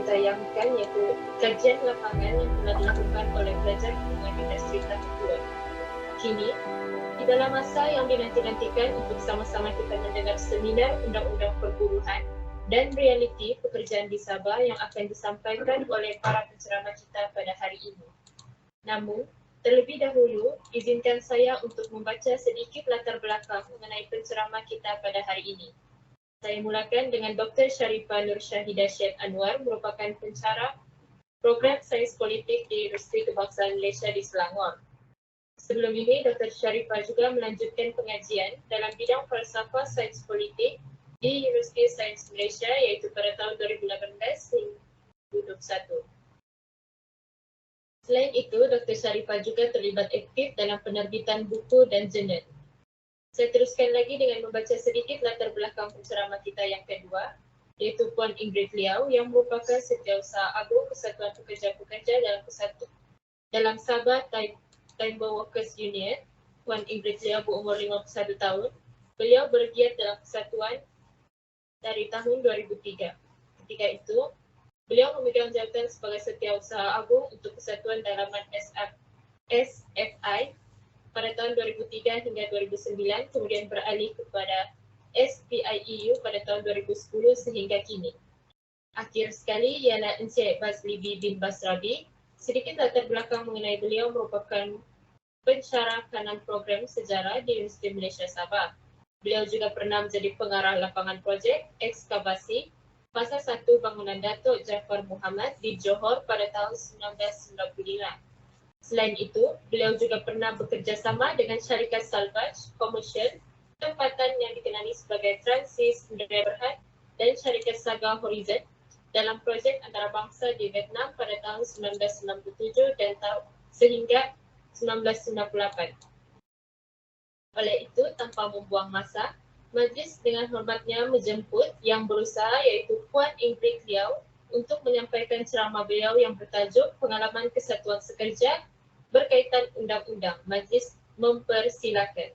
ditayangkan, iaitu kajian lapangan yang telah dilakukan oleh pelajar hubungan industri tahun 2. Kini, di dalam masa yang dinanti-nantikan untuk sama-sama kita mendengar seminar undang-undang perburuhan dan realiti pekerjaan di Sabah yang akan disampaikan oleh para penceramah kita pada hari ini. Namun, terlebih dahulu, izinkan saya untuk membaca sedikit latar belakang mengenai penceramah kita pada hari ini. Saya mulakan dengan Dr. Sharifah Nur Syahidah Syed Anwar, merupakan pencara program Sains Politik di Universiti Kebangsaan Malaysia di Selangor. Sebelum ini, Dr. Sharifah juga melanjutkan pengajian dalam bidang falsafah sains politik di Universiti Sains Malaysia, iaitu pada tahun 2018 hingga 2021. Selain itu, Dr. Sharifah juga terlibat aktif dalam penerbitan buku dan jurnal. Saya teruskan lagi dengan membaca sedikit latar belakang penceramah kita yang kedua, iaitu Puan Ingrid Liau yang merupakan Setiausaha Agung Kesatuan Pekerja-Pekerja dalam Sabah Timber Workers Union. Puan Ingrid Liau berumur 51 tahun. Beliau bergiat dalam kesatuan dari tahun 2003. Ketika itu, beliau memegang jabatan sebagai Setiausaha Agung untuk Kesatuan Dalaman SFI pada tahun 2003 hingga 2009, kemudian beralih kepada SPIEU pada tahun 2010 sehingga kini. Akhir sekali ialah Encik Bazli bin Basrabi. Sedikit latar belakang mengenai beliau, merupakan pensyarah kanan program sejarah di Universiti Malaysia Sabah. Beliau juga pernah menjadi pengarah lapangan projek ekskavasi Fasa 1 bangunan Datuk Jaafar Muhammad di Johor pada tahun 1995. Selain itu, beliau juga pernah bekerja sama dengan syarikat salvage komersial tempatan yang dikenali sebagai Transis Indria Berhad dan syarikat Saga Horizon dalam projek antarabangsa di Vietnam pada tahun 1997 dan sehingga 1998. Oleh itu, tanpa membuang masa, majlis dengan hormatnya menjemput yang berusaha, iaitu Puan Ingrid Liau, untuk menyampaikan ceramah beliau yang bertajuk Pengalaman Kesatuan Sekerja berkaitan undang-undang. Majlis mempersilakan.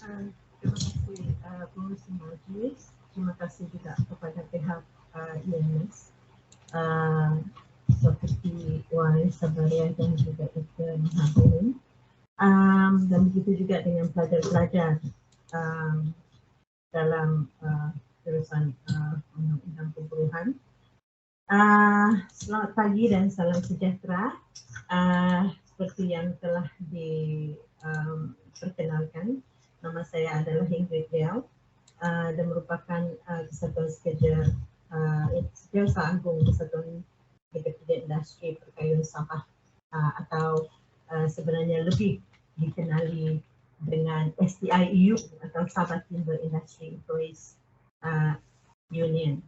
Terima kasih pengurusi majlis. Terima kasih juga kepada pihak IMS seperti Wai Sabaria dan juga Dr. Hadirin. Dan begitu juga dengan pelajar-pelajar dalam jurusan undang-undang perburuhan. Selamat pagi dan salam sejahtera. Seperti yang telah diperkenalkan, nama saya adalah Ingrid Liau dan merupakan Kesatuan Sekerja Setiausaha Agung Kesatuan Pekerja Industri Perkayuan Sabah atau sebenarnya lebih dikenali dengan STIEU atau Sabah Timber Industry Employees Union.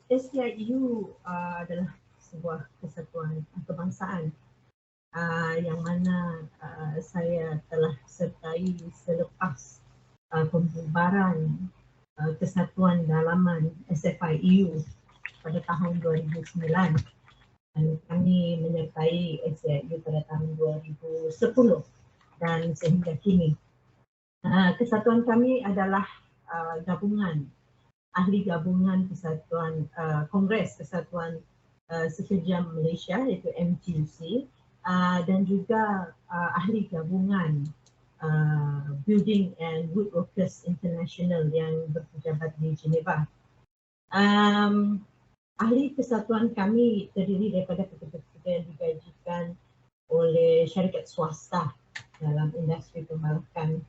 STIEU adalah sebuah kesatuan kebangsaan yang mana saya telah sertai selepas pembubaran Kesatuan Dalaman SFIEU pada tahun 2009 dan kami menyertai STIEU pada tahun 2010 dan sehingga kini. Kesatuan kami adalah gabungan ahli gabungan Kesatuan Kongres Kesatuan Sekerja Malaysia, iaitu MTUC, dan juga ahli gabungan Building and Woodworkers International yang berpejabat di Geneva. Ahli kesatuan kami terdiri daripada pekerja-pekerja yang digajikan oleh syarikat swasta dalam industri pembalakan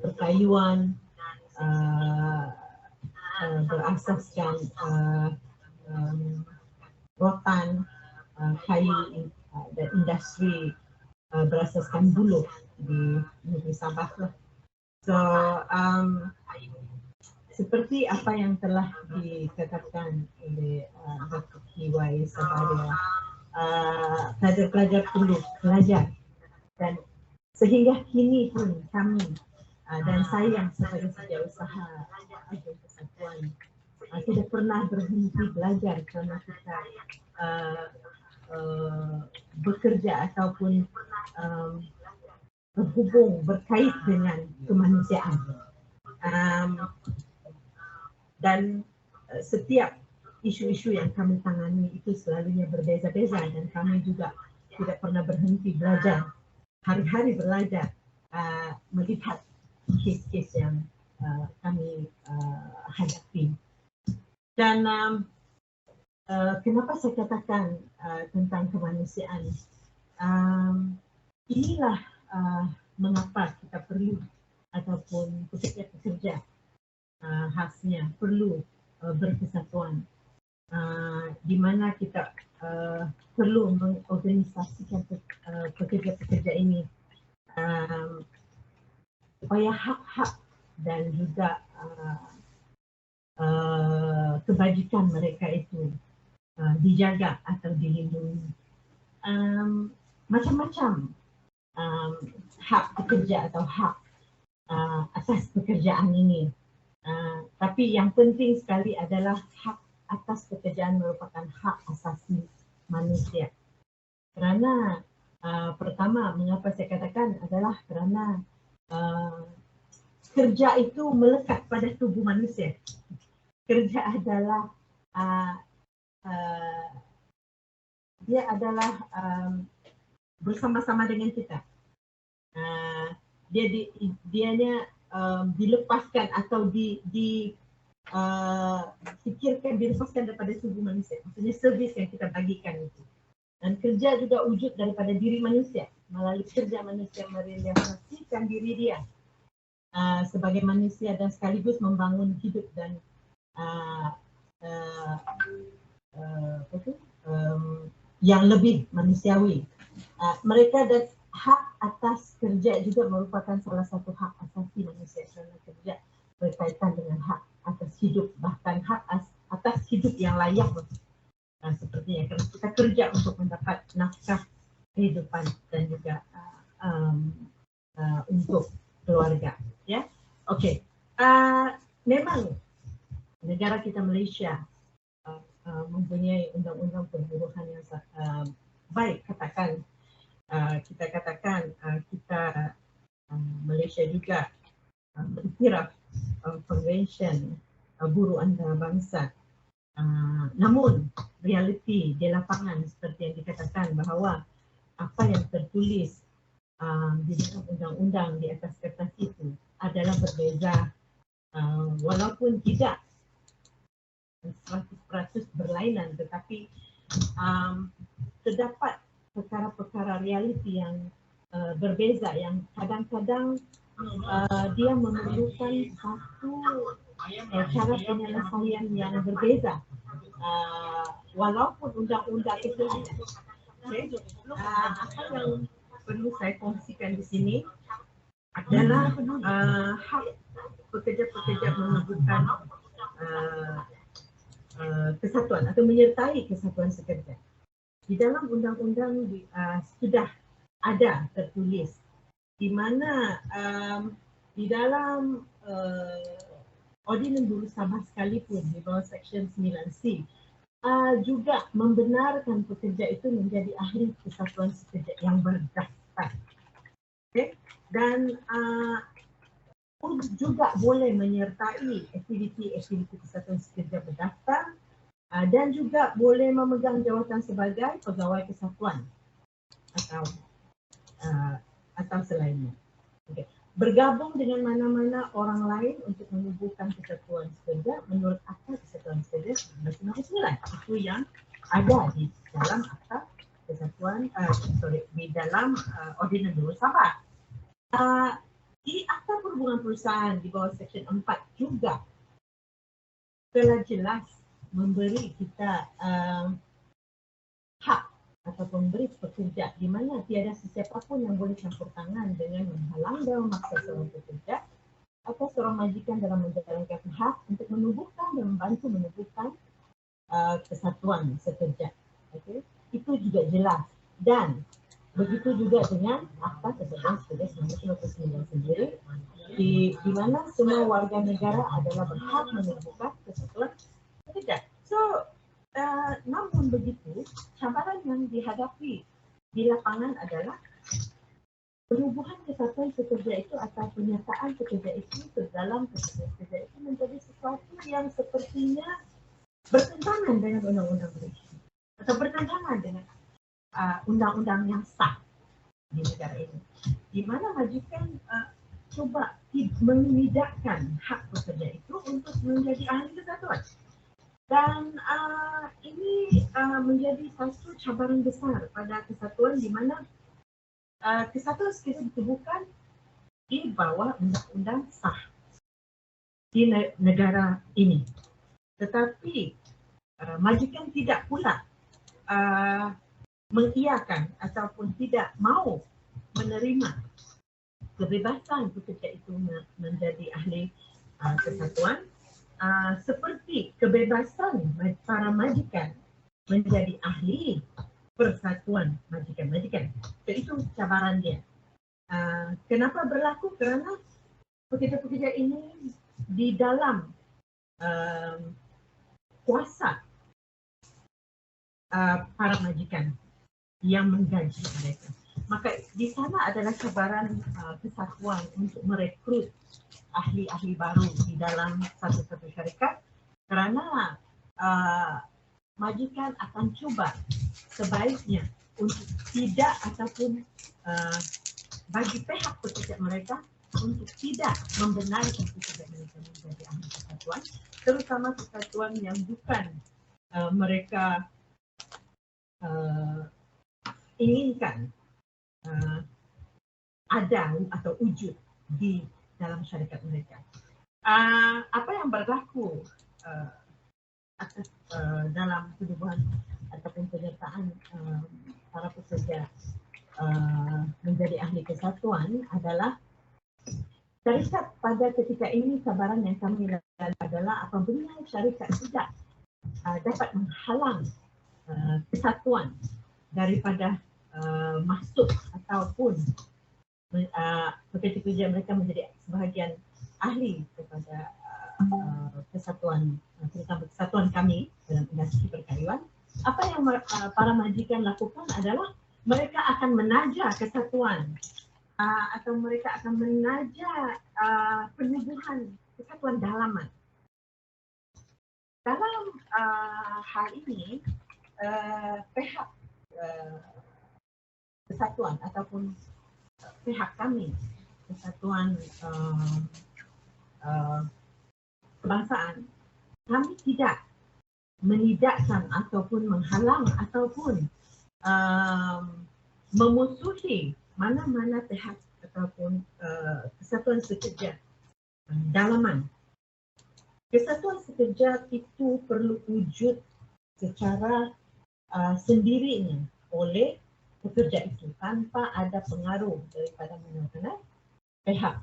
perkayuan, berasaskan rotan, kayu dan industri berasaskan buluh di negeri Sabah. So, seperti apa yang telah dikatakan oleh Dr. Kiwai Sabaria, pelajar-pelajar perlu belajar dan sehingga kini pun kami dan saya sebagai setiausaha Agung Kesatuan tidak pernah berhenti belajar kerana kita bekerja ataupun berhubung, berkait dengan kemanusiaan. Dan setiap isu-isu yang kami tangani itu selalunya berbeza-beza dan kami juga tidak pernah berhenti belajar, hari-hari belajar melihat kes-kes yang kami hadapi. Dan kenapa saya katakan tentang kemanusiaan? Inilah mengapa kita perlu ataupun pekerja-pekerja khasnya perlu berkesatuan, di mana kita perlu mengorganisasikan pekerja-pekerja ini supaya hak-hak dan juga kebajikan mereka itu dijaga atau dilindungi. Macam-macam hak pekerja atau hak atas pekerjaan ini. Tapi yang penting sekali adalah hak atas pekerjaan merupakan hak asasi manusia. Kerana pertama, mengapa saya katakan adalah kerana kerja itu melekat pada tubuh manusia. Kerja adalah dia adalah bersama-sama dengan kita. Dianya dilepaskan atau difikirkan dilepaskan daripada tubuh manusia. Maksudnya servis yang kita bagikan itu. Dan kerja juga wujud daripada diri manusia. Melalui kerja manusia merealisasikan diri dia sebagai manusia dan sekaligus membangun hidup dan yang lebih manusiawi. Mereka dan hak atas kerja juga merupakan salah satu hak asasi manusia, kerana kerja berkaitan dengan hak atas hidup, bahkan hak atas hidup yang layak. Sepertinya kerana kita kerja untuk mendapat nafkah kehidupan dan juga untuk keluarga. Ya, okey. Memang negara kita Malaysia mempunyai undang-undang perburuhan yang baik, katakan kita Malaysia juga beriktiraf Konvensyen Buruh Antarabangsa. Namun realiti di lapangan seperti yang dikatakan bahawa apa yang tertulis di dalam undang-undang di atas kertas itu adalah berbeza, walaupun tidak 100% berlainan, tetapi terdapat perkara-perkara realiti yang berbeza yang kadang-kadang dia memerlukan satu cara penyelesaian yang berbeza, walaupun undang-undang itu. Okay. Apa yang perlu saya kongsikan di sini adalah hak pekerja-pekerja menunjukkan kesatuan atau menyertai kesatuan sekerja. Di dalam undang-undang sudah ada tertulis di mana di dalam Ordinan Buruh Sabah sekalipun di bawah Seksyen 9C juga membenarkan pekerja itu menjadi ahli kesatuan sekerja yang berdaftar. Okay? Dan juga boleh menyertai aktiviti-aktiviti kesatuan sekerja berdaftar dan juga boleh memegang jawatan sebagai pegawai kesatuan atau selainnya. Okay. Bergabung dengan mana-mana orang lain untuk menubuhkan kesatuan sekerja menurut Akta Kesatuan Sekerja 1999. Itu yang ada di dalam Akta Kesatuan di dalam Ordinan Buruh Sabah. Di Akta Perhubungan Perusahaan di bawah Seksyen 4 juga telah jelas memberi kita hak ataupun beri pekerja di mana tiada sesiapa pun yang boleh campur tangan dengan menghalang dan memaksa seorang pekerja atau seorang majikan dalam menjalankan hak untuk menubuhkan dan membantu menubuhkan kesatuan sekerja. Okay. Itu juga jelas, dan begitu juga dengan Akta Kesatuan Sekerja 1999 sendiri, di mana semua warga negara adalah berhak menubuhkan kesatuan sekerja. So, namun begitu, cabaran yang dihadapi di lapangan adalah penubuhan kesatuan pekerja itu atau penyertaan pekerja itu ke dalam kesatuan pekerja itu menjadi sesuatu yang sepertinya bertentangan dengan undang-undang Malaysia atau bertentangan dengan undang-undang yang sah di negara ini, di mana majikan cuba memindahkan hak pekerja itu untuk menjadi ahli kesatuan. Dan ini menjadi satu cabaran besar pada kesatuan di mana kesatuan sekiranya ditubuhkan di bawah undang-undang sah di negara ini. Tetapi majikan tidak pula mengiyakan ataupun tidak mau menerima kebebasan pekerja itu menjadi ahli kesatuan, seperti kebebasan para majikan menjadi ahli persatuan majikan-majikan. So, itu cabaran dia. Kenapa berlaku? Kerana pekerja-pekerja ini di dalam kuasa para majikan yang menggaji mereka. Maka di sana adalah cabaran kesatuan untuk merekrut ahli-ahli baru di dalam satu-satu syarikat, kerana majikan akan cuba sebaiknya untuk tidak ataupun bagi pihak pekerja mereka untuk tidak membenarkan pekerja mereka menjadi ahli kesatuan, terutama kesatuan yang bukan mereka inginkan ada atau wujud di dalam syarikat mereka. Apa yang berlaku atas dalam penubuhan ataupun penyertaan para pekerja menjadi ahli kesatuan adalah syarikat pada ketika ini cabaran yang kami lihat adalah apabila syarikat tidak dapat menghalang kesatuan daripada masuk ataupun pekerja-pekerja mereka menjadi sebahagian ahli kepada kesatuan, terutama kesatuan kami dalam industri perkayuan. Apa yang para majikan lakukan adalah mereka akan menaja kesatuan atau mereka akan menaja penubuhan kesatuan dalaman. Dalam hal ini pihak kesatuan ataupun pihak kami, kesatuan kebangsaan, kami tidak menidakkan ataupun menghalang ataupun memusuhi mana-mana pihak ataupun kesatuan sekerja dalaman. Kesatuan sekerja itu perlu wujud secara sendirinya oleh pekerja itu tanpa ada pengaruh daripada mana-mana pihak.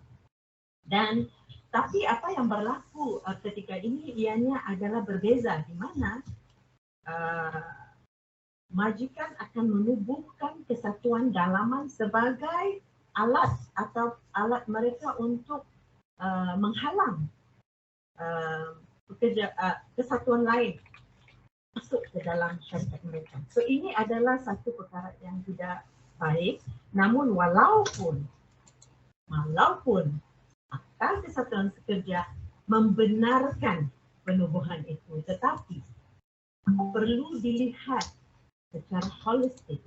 Dan tapi apa yang berlaku ketika ini ianya adalah berbeza, di mana majikan akan menubuhkan kesatuan dalaman sebagai alat atau alat mereka untuk menghalang kesatuan lain masuk ke dalam syarikat mereka. So ini adalah satu perkara yang tidak baik. Namun walaupun akal kesatuan sekerja membenarkan penubuhan itu, tetapi perlu dilihat secara holistik.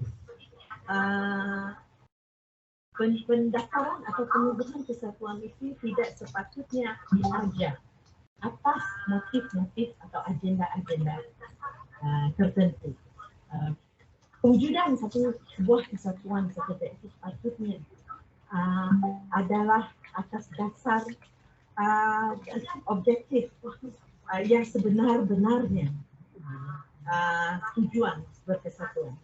Pendaftaran atau penubuhan kesatuan itu tidak sepatutnya diajar atas motif-motif atau agenda-agenda tertentu. Wujudnya sebuah kesatuan seperti itu sepatutnya adalah atas dasar objektif yang sebenar-benarnya tujuan berkesatuan.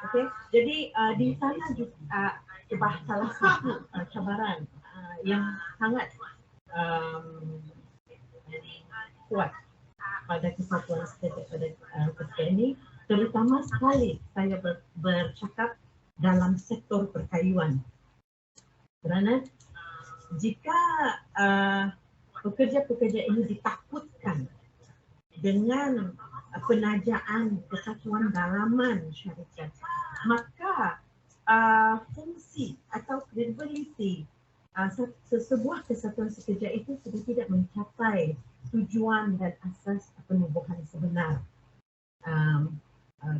Okey, jadi di sana juga salah satu cabaran yang sangat kuat pada kesatuan sekerja pada ketika ini, terutama sekali saya bercakap dalam sektor perkayuan. Kerana jika pekerja-pekerja ini ditakutkan dengan penajaan kesatuan dalaman syarikat, maka fungsi atau credibility sebuah kesatuan sekerja itu sudah tidak mencapai tujuan dan asas penubuhan sebenar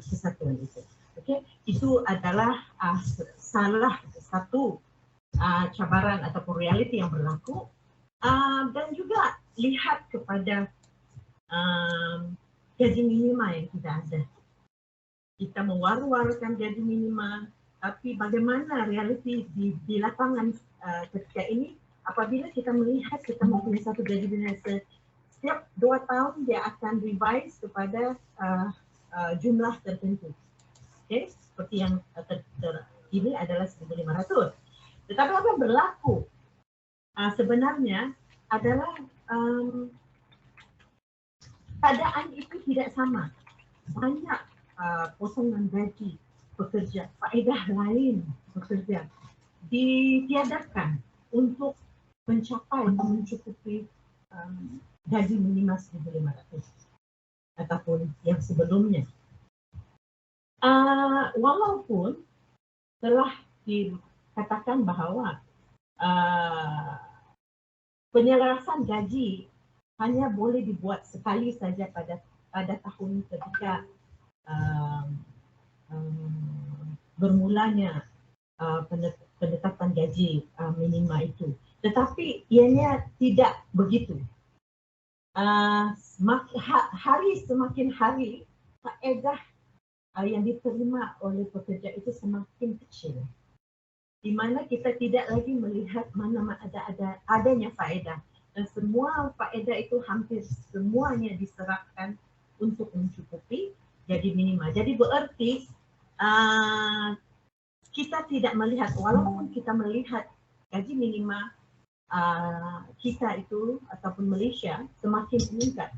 kesatuan itu. Okey, itu adalah salah satu cabaran ataupun realiti yang berlaku, dan juga lihat kepada gaji minima yang tidak ada. Kita mewar-warkan gaji minima, tapi bagaimana realiti di lapangan ketika ini apabila kita melihat kita mempunyai satu gaji minima setiap 2 tahun dia akan revise kepada jumlah tertentu. Okay? Seperti yang ini adalah 1.500. Tetapi apa yang berlaku sebenarnya adalah keadaan itu tidak sama. Banyak potongan gaji pekerja, faedah lain pekerja ditiadakan untuk mencapai mencukupi gaji minima 1.500 ataupun yang sebelumnya. Walaupun telah dikatakan bahawa penyelarasan gaji hanya boleh dibuat sekali saja pada tahun ketika bermulanya penetapan gaji minima itu. Tetapi ianya tidak begitu. Hari semakin hari faedah yang diterima oleh pekerja itu semakin kecil, di mana kita tidak lagi melihat mana adanya faedah, dan semua faedah itu hampir semuanya diserahkan untuk mencukupi gaji minima. Jadi berarti kita tidak melihat, walaupun kita melihat gaji minima kita itu ataupun Malaysia semakin meningkat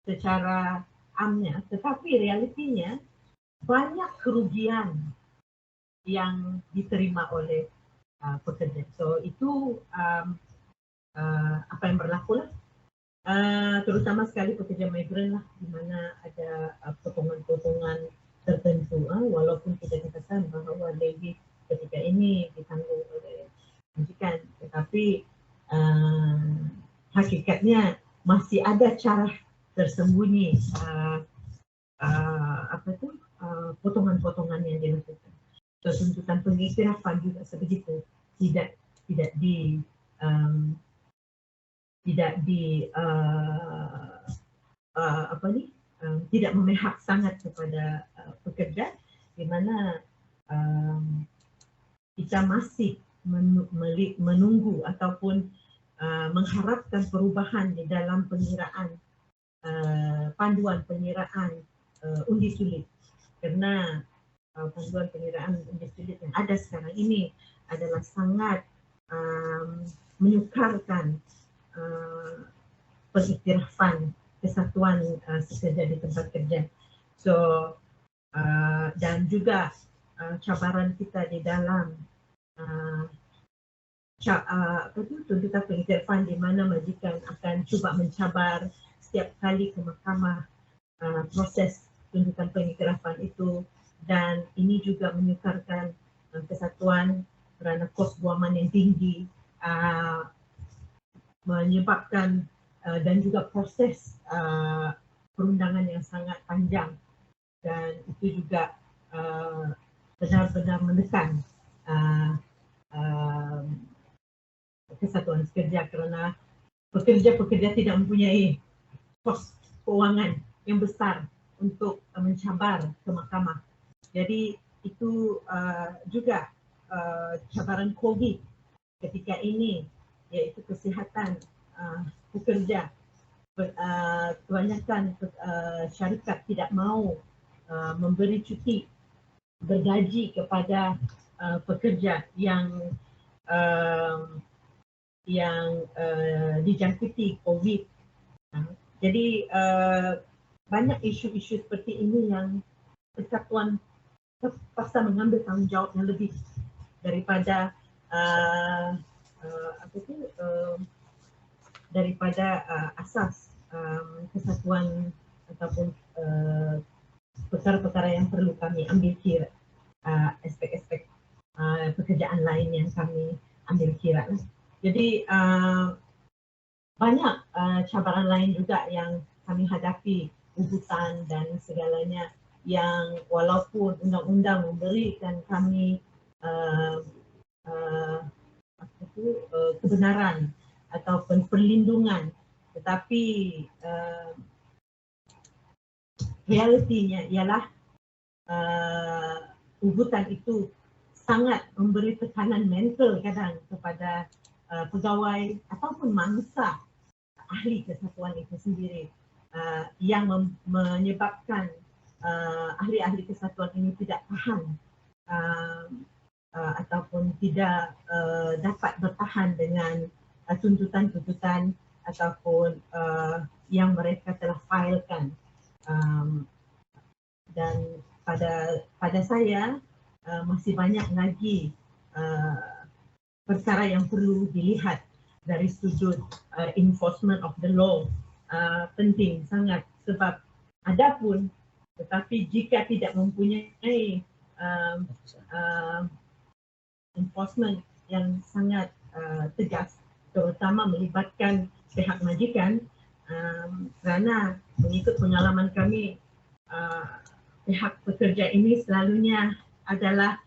secara amnya, tetapi realitinya banyak kerugian yang diterima oleh pekerja. So itu apa yang berlaku lah, terutama sekali pekerja migran lah, di mana ada potongan-potongan tertentu, walaupun kita katakan bahawa levy ketika ini ditanggung oleh majikan, tetapi hakikatnya masih ada cara tersembunyi potongan-potongan yang dilakukan. So, tuntutan pengiktirafan juga sebegitu, tidak tidak memihak sangat kepada pekerja, di mana kita masih menunggu ataupun mengharapkan perubahan di dalam pengiraan panduan pengiraan undi sulit, karena panduan pengiraan undi sulit yang ada sekarang ini adalah sangat menyukarkan pengiktirafan kesatuan sekerja di tempat kerja. So dan juga cabaran kita di dalam tuntutan pengiktirafan, di mana majikan akan cuba mencabar setiap kali ke mahkamah proses tuntutan pengiktirafan itu, dan ini juga menyukarkan kesatuan kerana kos guaman yang tinggi, menyebabkan dan juga proses perundangan yang sangat panjang, dan itu juga benar-benar menekan kesatuan sekerja, kerana pekerja-pekerja tidak mempunyai kos keuangan yang besar untuk mencabar ke mahkamah. Jadi itu juga cabaran COVID ketika ini, iaitu kesihatan pekerja. Kebanyakan syarikat tidak mahu memberi cuti bergaji kepada pekerja yang dijangkiti COVID. Jadi banyak isu-isu seperti ini yang persatuan terpaksa mengambil tanggungjawab yang lebih daripada asas kesatuan ataupun perkara-perkara yang perlu kami ambil kira. aspek-aspek pekerjaan lain yang kami ambil kira. Jadi banyak cabaran lain juga yang kami hadapi, ubutan dan segalanya, yang walaupun undang-undang memberikan kami kebenaran ataupun perlindungan, tetapi realitinya ialah ubutan itu sangat memberi tekanan mental kadang kepada pegawai ataupun mangsa ahli kesatuan itu sendiri, yang menyebabkan ahli-ahli kesatuan ini tidak tahan ataupun tidak dapat bertahan dengan tuntutan-tuntutan ataupun yang mereka telah filekan. Dan pada saya masih banyak lagi perkara yang perlu dilihat dari sudut enforcement of the law. Penting sangat, sebab ada pun, tetapi jika tidak mempunyai enforcement yang sangat tegas, terutama melibatkan pihak majikan, kerana mengikut pengalaman kami, pihak pekerja ini selalunya adalah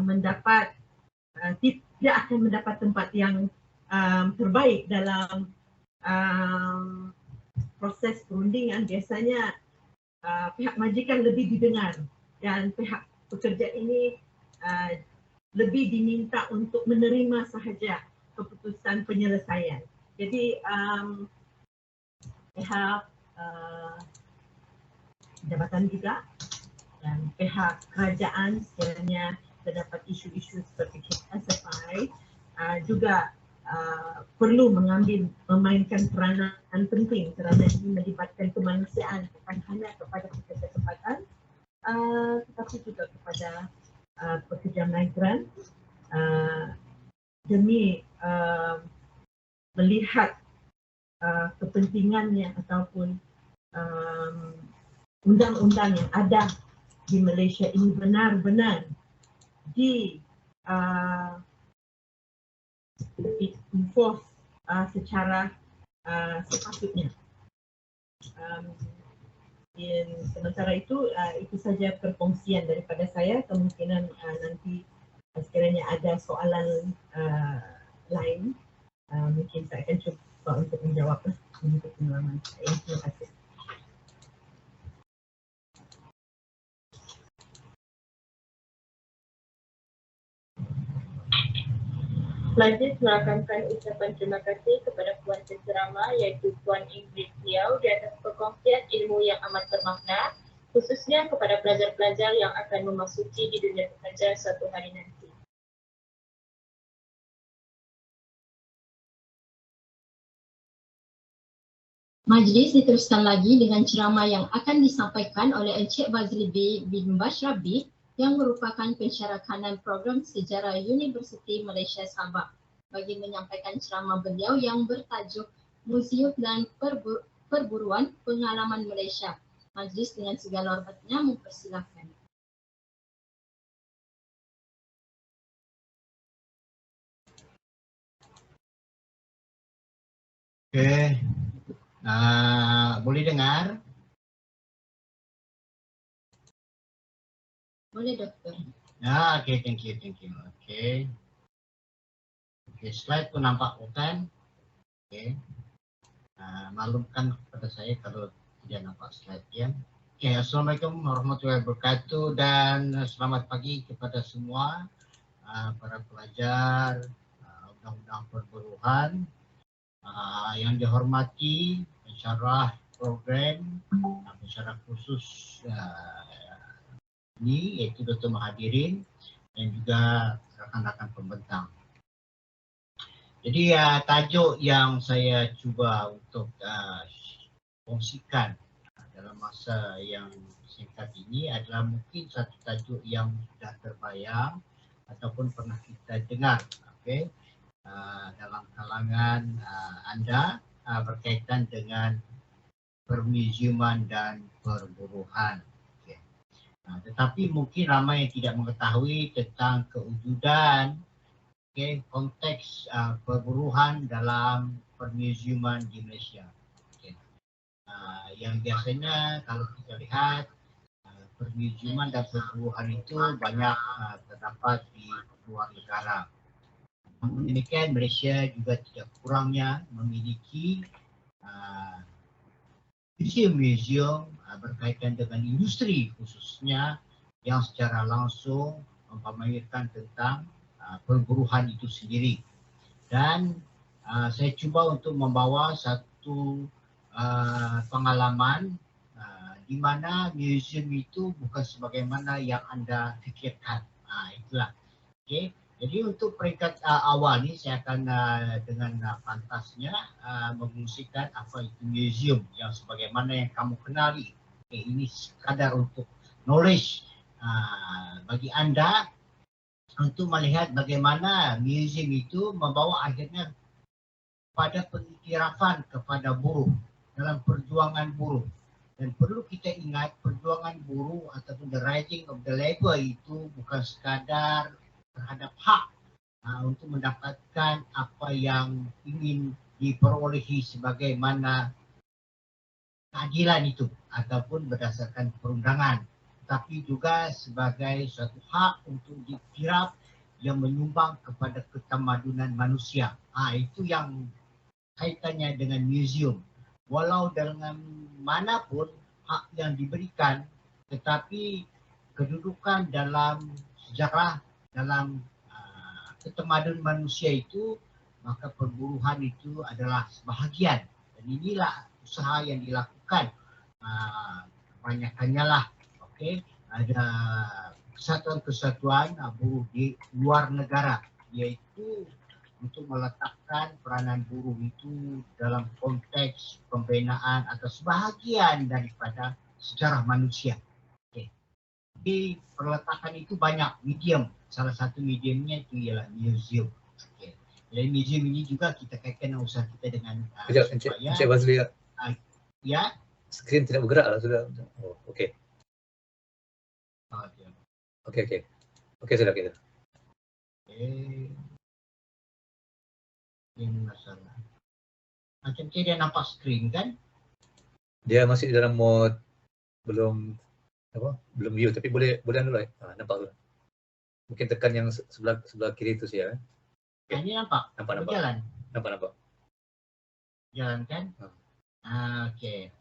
mendapat tidak akan mendapat tempat yang terbaik dalam proses perundingan. Biasanya pihak majikan lebih didengar dan pihak pekerja ini lebih diminta untuk menerima sahaja keputusan penyelesaian. Jadi pihak jabatan juga dan pihak kerajaan sekiranya terdapat isu-isu seperti SFI juga perlu memainkan peranan penting, kerana ini melibatkan kemanusiaan bukan hanya kepada pekerja tempatan tetapi juga kepada pekerja migran, demi melihat kepentingannya ataupun undang-undang yang ada di Malaysia ini benar-benar enforce secara sepatutnya. Sementara itu saja perkongsian daripada saya. Kemungkinan nanti sekiranya ada soalan lain, mungkin saya akan cuba untuk menjawab untuk pengalaman saya. Terima kasih. Selanjutnya melakukan ucapan terima kasih kepada Puan Penceramah iaitu Puan Ingrid Liao di atas perkongsian ilmu yang amat bermakna, khususnya kepada pelajar-pelajar yang akan memasuki di dunia pekerja suatu hari nanti. Majlis diteruskan lagi dengan ceramah yang akan disampaikan oleh Encik Bazli bin Bashrabi yang merupakan pensyarah kanan program sejarah Universiti Malaysia Sabah, bagi menyampaikan ceramah beliau yang bertajuk Muzium dan Perburuan Pengalaman Malaysia. Majlis dengan segala hormatnya mempersilakan. Okey, boleh dengar? Boleh, Doktor. Okey, thank you. Okey. Slide tu nampak bukan? Okey. Maklumkan kepada saya kalau tidak nampak slide ya. Okey, Assalamualaikum warahmatullahi wabarakatuh dan selamat pagi kepada semua para pelajar undang-undang perburuhan yang dihormati pensyarah program, pensyarah khusus ini iaitu Dr. Mahadirin dan juga rakan-rakan pembentang. Jadi tajuk yang saya cuba untuk kongsikan dalam masa yang singkat ini adalah mungkin satu tajuk yang sudah terbayang ataupun pernah kita dengar, okay, dalam kalangan anda berkaitan dengan permuziuman dan perburuhan. Tetapi mungkin ramai yang tidak mengetahui tentang kewujudan konteks perburuhan dalam permusiuman di Malaysia. Yang biasanya kalau kita lihat permusiuman dan perburuhan itu banyak terdapat di luar negara. Namun demikian, Malaysia juga tidak kurangnya memiliki museum-museum berkaitan dengan industri khususnya yang secara langsung memamerkan tentang perburuhan itu sendiri. Dan saya cuba untuk membawa satu pengalaman di mana museum itu bukan sebagaimana yang anda fikirkan. Itulah. Okay. Jadi untuk peringkat awal ni saya akan dengan pantasnya mengungsikan apa itu museum yang sebagaimana yang kamu kenali. Okay, ini sekadar untuk knowledge bagi anda untuk melihat bagaimana museum itu membawa akhirnya pada pengiktirafan kepada buruh dalam perjuangan buruh. Dan perlu kita ingat perjuangan buruh ataupun the rising of the labor itu bukan sekadar terhadap hak untuk mendapatkan apa yang ingin diperolehi sebagaimana keadilan itu ataupun berdasarkan perundangan, tapi juga sebagai suatu hak untuk dikirap yang menyumbang kepada ketamadunan manusia. Itu yang kaitannya dengan museum. Walau dengan manapun hak yang diberikan, tetapi kedudukan dalam sejarah, dalam ketamadunan manusia itu, maka perburuhan itu adalah sebahagian. Dan inilah usaha yang dilakukan. Kebanyakannya lah, ada kesatuan-kesatuan buruh di luar negara, yaitu untuk meletakkan peranan buruh itu dalam konteks pembinaan atau sebahagian daripada sejarah manusia. Jadi perletakan itu banyak medium. Salah satu mediumnya itu ialah museum. Jadi museum ini juga kita kaitkan usaha kita dengan Encik Bazli. Ya. Skrin tidak bergerak lah sudah. Oh, okey. Okey sudah kita. Ini masalah. Macam dia nampak skrin kan? Dia masih dalam mode belum view, tapi boleh dulu. Nampak tu. Mungkin tekan yang sebelah kiri tu saja. Ini nampak. Nampak. Jalan. Nampak. Jalan kan? Okey.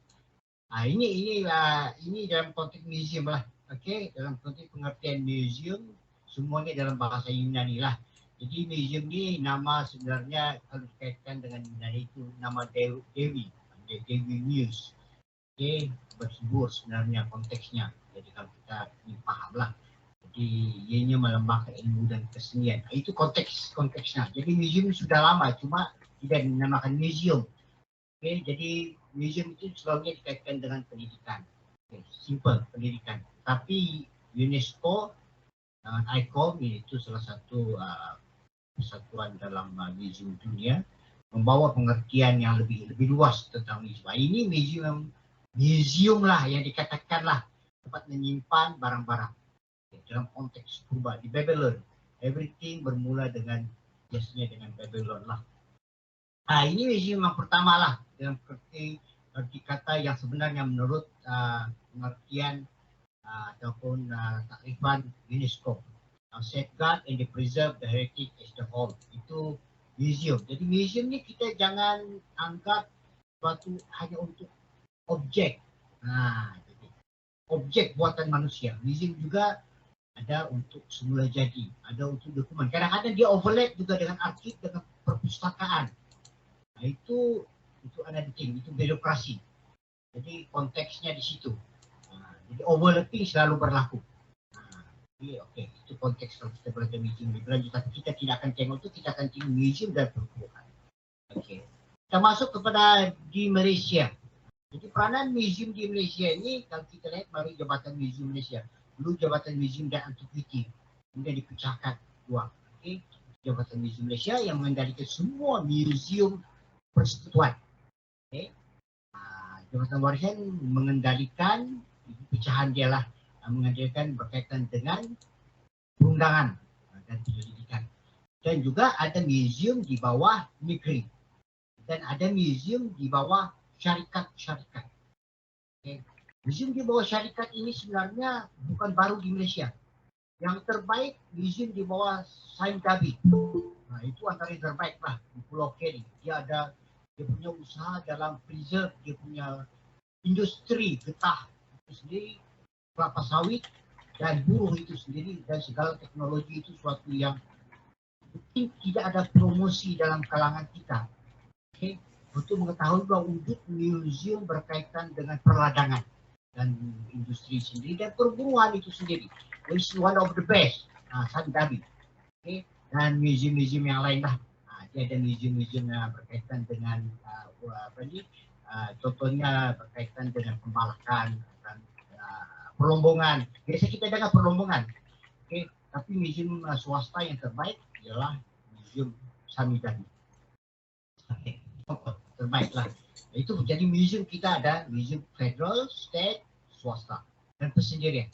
Ini dalam konteks museum lah. Okey, dalam konteks pengertian museum semuanya dalam bahasa Yunani lah. Jadi museum ni nama sebenarnya kalau dikaitkan dengan Yunani itu nama Dewi Muse. Okey, berhibur sebenarnya konteksnya. Jadi kalau kita fahamlah. Jadi ianya melambangkan ilmu dan kesenian. Itu konteksnya. Jadi museum sudah lama cuma tidak dinamakan museum. Okey, jadi museum itu selalunya dikaitkan dengan pendidikan. Simple pendidikan. Tapi UNESCO dengan ICOM itu salah satu persatuan dalam museum dunia membawa pengertian yang lebih luas tentang museum. Ini museum lah yang dikatakanlah tempat menyimpan barang-barang dalam konteks purba di Babylon. Everything bermula dengan biasanya dengan Babylon lah. Ini museum yang pertama lah dalam arti kata yang sebenarnya menurut pengertian ataupun takrifan UNESCO. Safeguard and preserve the heritage as the whole. Itu museum. Jadi museum ni kita jangan anggap suatu hanya untuk objek. Jadi objek buatan manusia. Museum juga ada untuk semula jadi, ada untuk dokumen. Kadang-kadang dia overlap juga dengan arsip, dengan perpustakaan. Itu another thing, itu birokrasi. Jadi konteksnya di situ. Jadi overlapping selalu berlaku. Okey, itu konteks kalau kita belajar museum berlanjut, tapi kita tidak akan tengok itu, kita akan tengok museum dan perburuhan. Okey. Kita masuk kepada di Malaysia. Jadi peranan museum di Malaysia ini kalau kita lihat baru Jabatan Museum Malaysia. Dulu Jabatan Museum dan Antiquiti. Kemudian dipecahkan dua. Okey. Jabatan Museum Malaysia yang mengendalikan semua museum persekutuan. Okey. Jabatan Warisan mengendalikan pecahan dia lah mengadakan berkaitan dengan perundangan dan penyelidikan. Dan juga ada museum di bawah negeri. Dan ada museum di bawah syarikat-syarikat. Okay. Museum di bawah syarikat ini sebenarnya bukan baru di Malaysia. Yang terbaik museum di bawah Saim Dabi. Nah, itu antara yang terbaik lah di Pulau Keri. Dia punya usaha dalam preserve, dia punya industri getah itu sendiri, kelapa sawit dan buruh itu sendiri, dan segala teknologi itu suatu yang mungkin tidak ada promosi dalam kalangan kita. Okay. Untuk mengetahui bahwa wujud museum berkaitan dengan perladangan dan industri sendiri dan perburuan itu sendiri. Which is one of the best, Saim Dabi. Okay. Dan museum-museum yang lain lah. Dia ada museum-museum yang berkaitan dengan contohnya berkaitan dengan pembalakan dan perlombongan. Biasa kita dengar perlombongan. Okay. Tapi museum swasta yang terbaik ialah museum Saim Dabi. Okay. Terbaiklah. Itu jadi museum kita ada museum federal, state, swasta dan persendirian.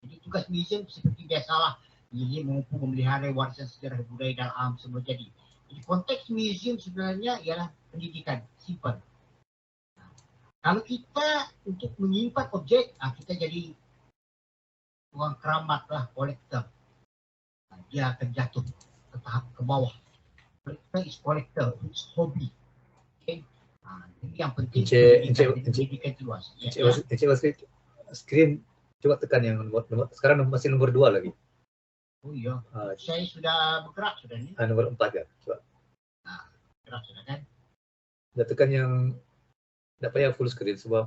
Jadi tugas museum seperti biasalah, museum mampu memelihara warisan sejarah budaya dan alam semua jadi. Jadi konteks museum sebenarnya ialah pendidikan, simple. Nah, kalau kita untuk menyimpan objek, kita jadi orang keramat lah, kolektor. Nah, dia akan jatuh ke tahap ke bawah. Kolektor is kolektor, it's hobby. Okay. Jadi yang penting pendidikan itu luas. Encik Basri, screen coba tekan yang nomor sekarang masih nomor 2 lagi. Oh iya, saya sudah bergerak sudah ni. Nomor 4 kan, coba. Bergerak sudah kan. Dah tekan yang tak payah full screen sebab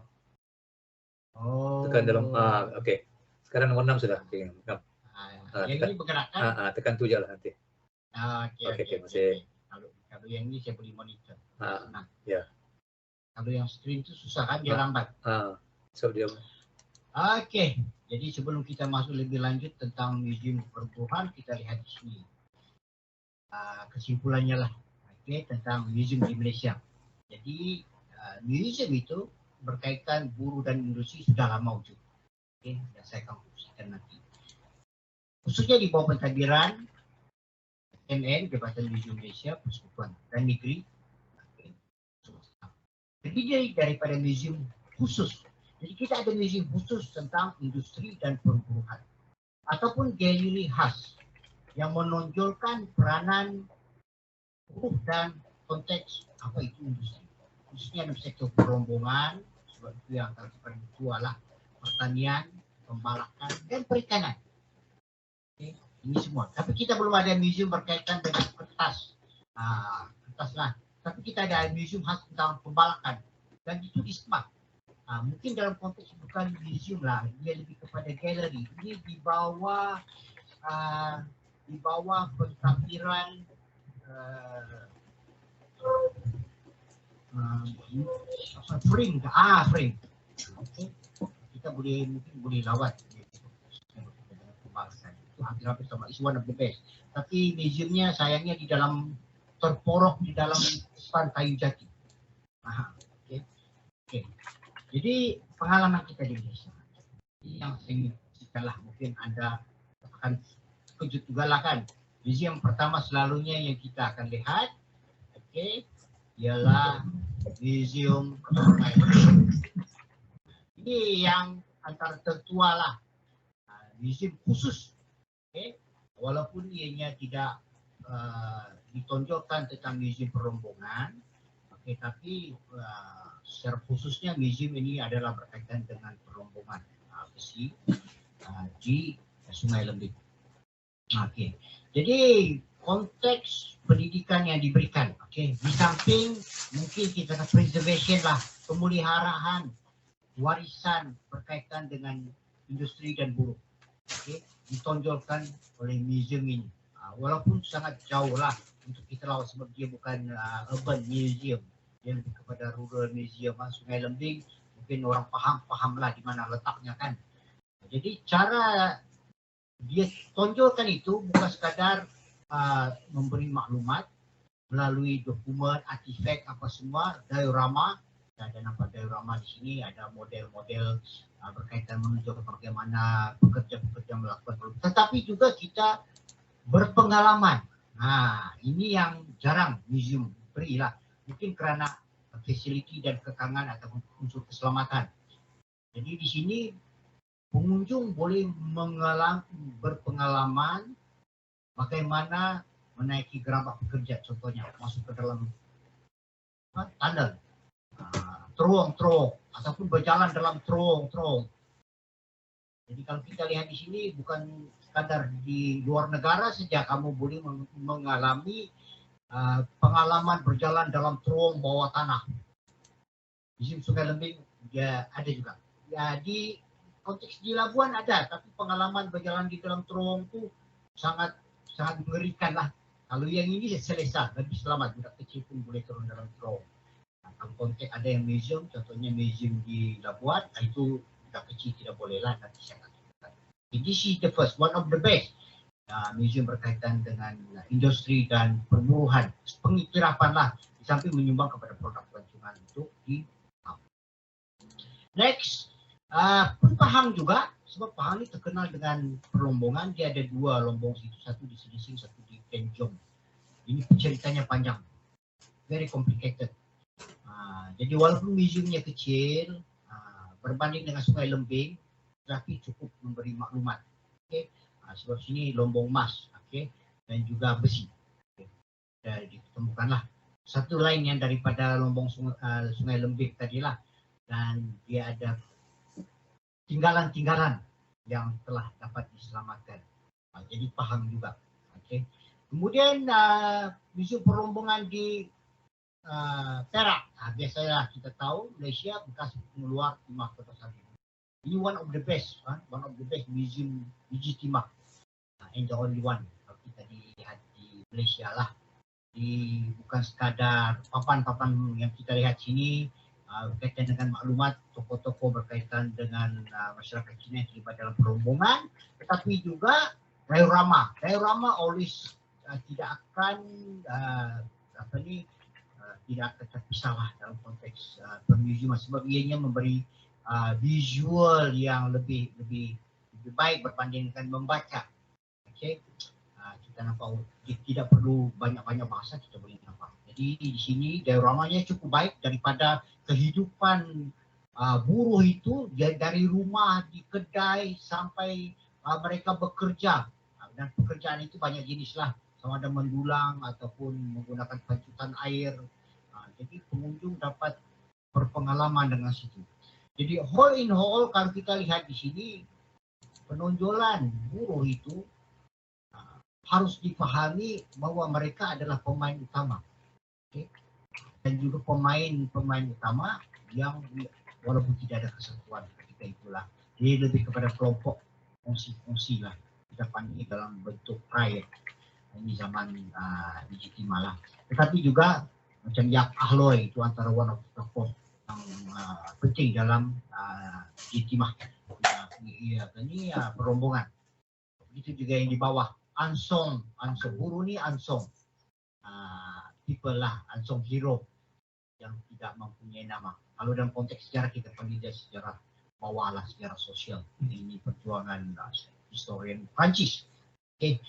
tekan dalam okey. Sekarang nomor 6 sudah. Okey, 6. Yang ini bergerak kan? Tekan tu je lah nanti. Okey, masih. Kalau yang ini saya boleh monitor. Ya. Kalau yang screen tu susah kan, dia lambat. So dia. Okey, jadi sebelum kita masuk lebih lanjut tentang museum perburuhan, kita lihat di sini. Kesimpulannya lah, tentang museum di Malaysia. Jadi museum itu berkaitan buruh dan industri sudah lama wujud. Dan saya akan kongsikan nanti. Khususnya di bawah pentadbiran MN, Jabatan Museum Malaysia, Persekutuan dan Negeri. Terdiri daripada museum khusus. Jadi kita ada museum khusus tentang industri dan perburuhan. Ataupun galeri khas yang menonjolkan peranan buruh dan konteks apa itu industri. Khususnya dalam sektor perombongan, sebab itu yang paling tua lah, pertanian, pembalakan dan perikanan. Okay. Ini semua. Tapi kita belum ada museum berkaitan dengan kertas. Kertas lah. Tapi kita ada museum khas tentang pembalakan. Dan itu di Semak. Mungkin dalam konteks bukan museum lah. Dia lebih kepada galeri. Ini di bawah pentadbiran frame. Frame. Okay. Kita mungkin boleh lawat. Hampir-hampir sama, is one of the best. Tapi museumnya sayangnya di dalam terporok di dalam span kayu jati. Okay. Jadi pengalaman kita di Malaysia, yang saya lah mungkin Anda akan kejut juga lah kan. Museum pertama selalunya yang kita akan lihat, ialah museum Sungai Lembing. Ini yang antara tertua lah, museum khusus. Walaupun ianya tidak ditonjolkan tentang museum perombongan, tapi secara khususnya museum ini adalah berkaitan dengan perombongan besi di Sungai Lembing. Jadi konteks pendidikan yang diberikan, di samping mungkin kita preservation lah, pemeliharaan warisan berkaitan dengan industri dan buruh. Ditonjolkan oleh museum ini. Walaupun sangat jauh lah untuk kita lawat sebab dia bukan urban museum. Dia lebih kepada rural museum. Sungai Lembing mungkin orang faham lah di mana letaknya kan. Jadi cara dia tonjolkan itu bukan sekadar memberi maklumat melalui dokumen, artifak apa semua, diorama, Kita ada nampak diorama di sini, ada model-model berkaitan menunjukkan bagaimana pekerja-pekerja melakukan produksi. Tetapi juga kita berpengalaman. Nah, ini yang jarang museum berilah. Mungkin kerana fasiliti dan kekangan atau unsur keselamatan. Jadi di sini pengunjung boleh berpengalaman bagaimana menaiki gerabak pekerja, contohnya masuk ke dalam tunnel, terowong-terowong, ataupun berjalan dalam terowong-terowong. Jadi kalau kita lihat di sini bukan sekadar di luar negara saja kamu boleh mengalami pengalaman berjalan dalam terowong bawah tanah. Di Sungai Lembing dia ada juga. Ya di konteks di Labuan ada, tapi pengalaman berjalan di dalam terowong itu sangat mengerikan lah. Kalau yang ini selesa, lebih selamat, budak kecil pun boleh turun dalam terowong. Nah, kalau konteks ada yang museum, contohnya museum di Labuan, itu budak kecil tidak boleh lah, nanti saya katakan. This is the first, one of the best. Museum berkaitan dengan industri dan perburuhan, pengiktirafan lah, di samping menyumbang kepada produk pelancongan untuk di next, Pahang juga, sebab Pahang ini terkenal dengan perlombongan. Dia ada dua lombong situ, satu di Sidising, satu di Tenjong. Ini ceritanya panjang, very complicated. Jadi walaupun museumnya kecil, berbanding dengan Sungai Lembing, tapi cukup memberi maklumat. Okay. Sebab sini lombong emas, okay, dan juga besi. Okay. Dan ditemukanlah satu lain yang daripada lombong Sungai Lembing tadilah, dan dia ada tinggalan-tinggalan yang telah dapat diselamatkan. Jadi Pahang juga. Okay. Kemudian museum perlombongan di Perak. Biasanya kita tahu Malaysia bekas pengeluar timah Kota Sabi. Ini one of the best museum biji timah. And the only one kalau kita lihat di Malaysia lah. Bukan sekadar papan-papan yang kita lihat sini berkaitan dengan maklumat tokoh-tokoh berkaitan dengan masyarakat Cina yang terlibat dalam perlombongan, tetapi juga diorama. Diorama always tidak akan tidak akan terpisahlah dalam konteks permusiuman, sebab ianya memberi visual yang lebih baik berbanding dengan membaca. Okay. Kita nampak tidak perlu banyak-banyak bahasa, kita boleh nampak. Jadi di sini dioramanya cukup baik daripada kehidupan buruh itu, dari rumah di kedai sampai mereka bekerja. Dan pekerjaan itu banyak jenis lah, sama ada mendulang ataupun menggunakan pancutan air. Jadi pengunjung dapat berpengalaman dengan situ. Jadi whole in whole kalau kita lihat di sini, penonjolan buruh itu harus dipahami bahwa mereka adalah pemain utama, okay? Dan juga pemain utama yang walaupun tidak ada kesatuan ketika itulah, dia lebih kepada kelompok fungsi-fungsi lah, kita panggil dalam bentuk pride. Ini zaman biji timah lah. Tetapi juga macam Yak Ahloy itu antara one of the tokoh yang penting dalam biji timah. Ini perlombongan. Itu juga yang di bawah. Ansong buruh ni Ansong people lah, Ansong hero yang tidak mempunyai nama. Kalau dalam konteks sejarah kita panggil dia sejarah bawah lah, sejarah sosial. Ini perjuangan historian Prancis, okay,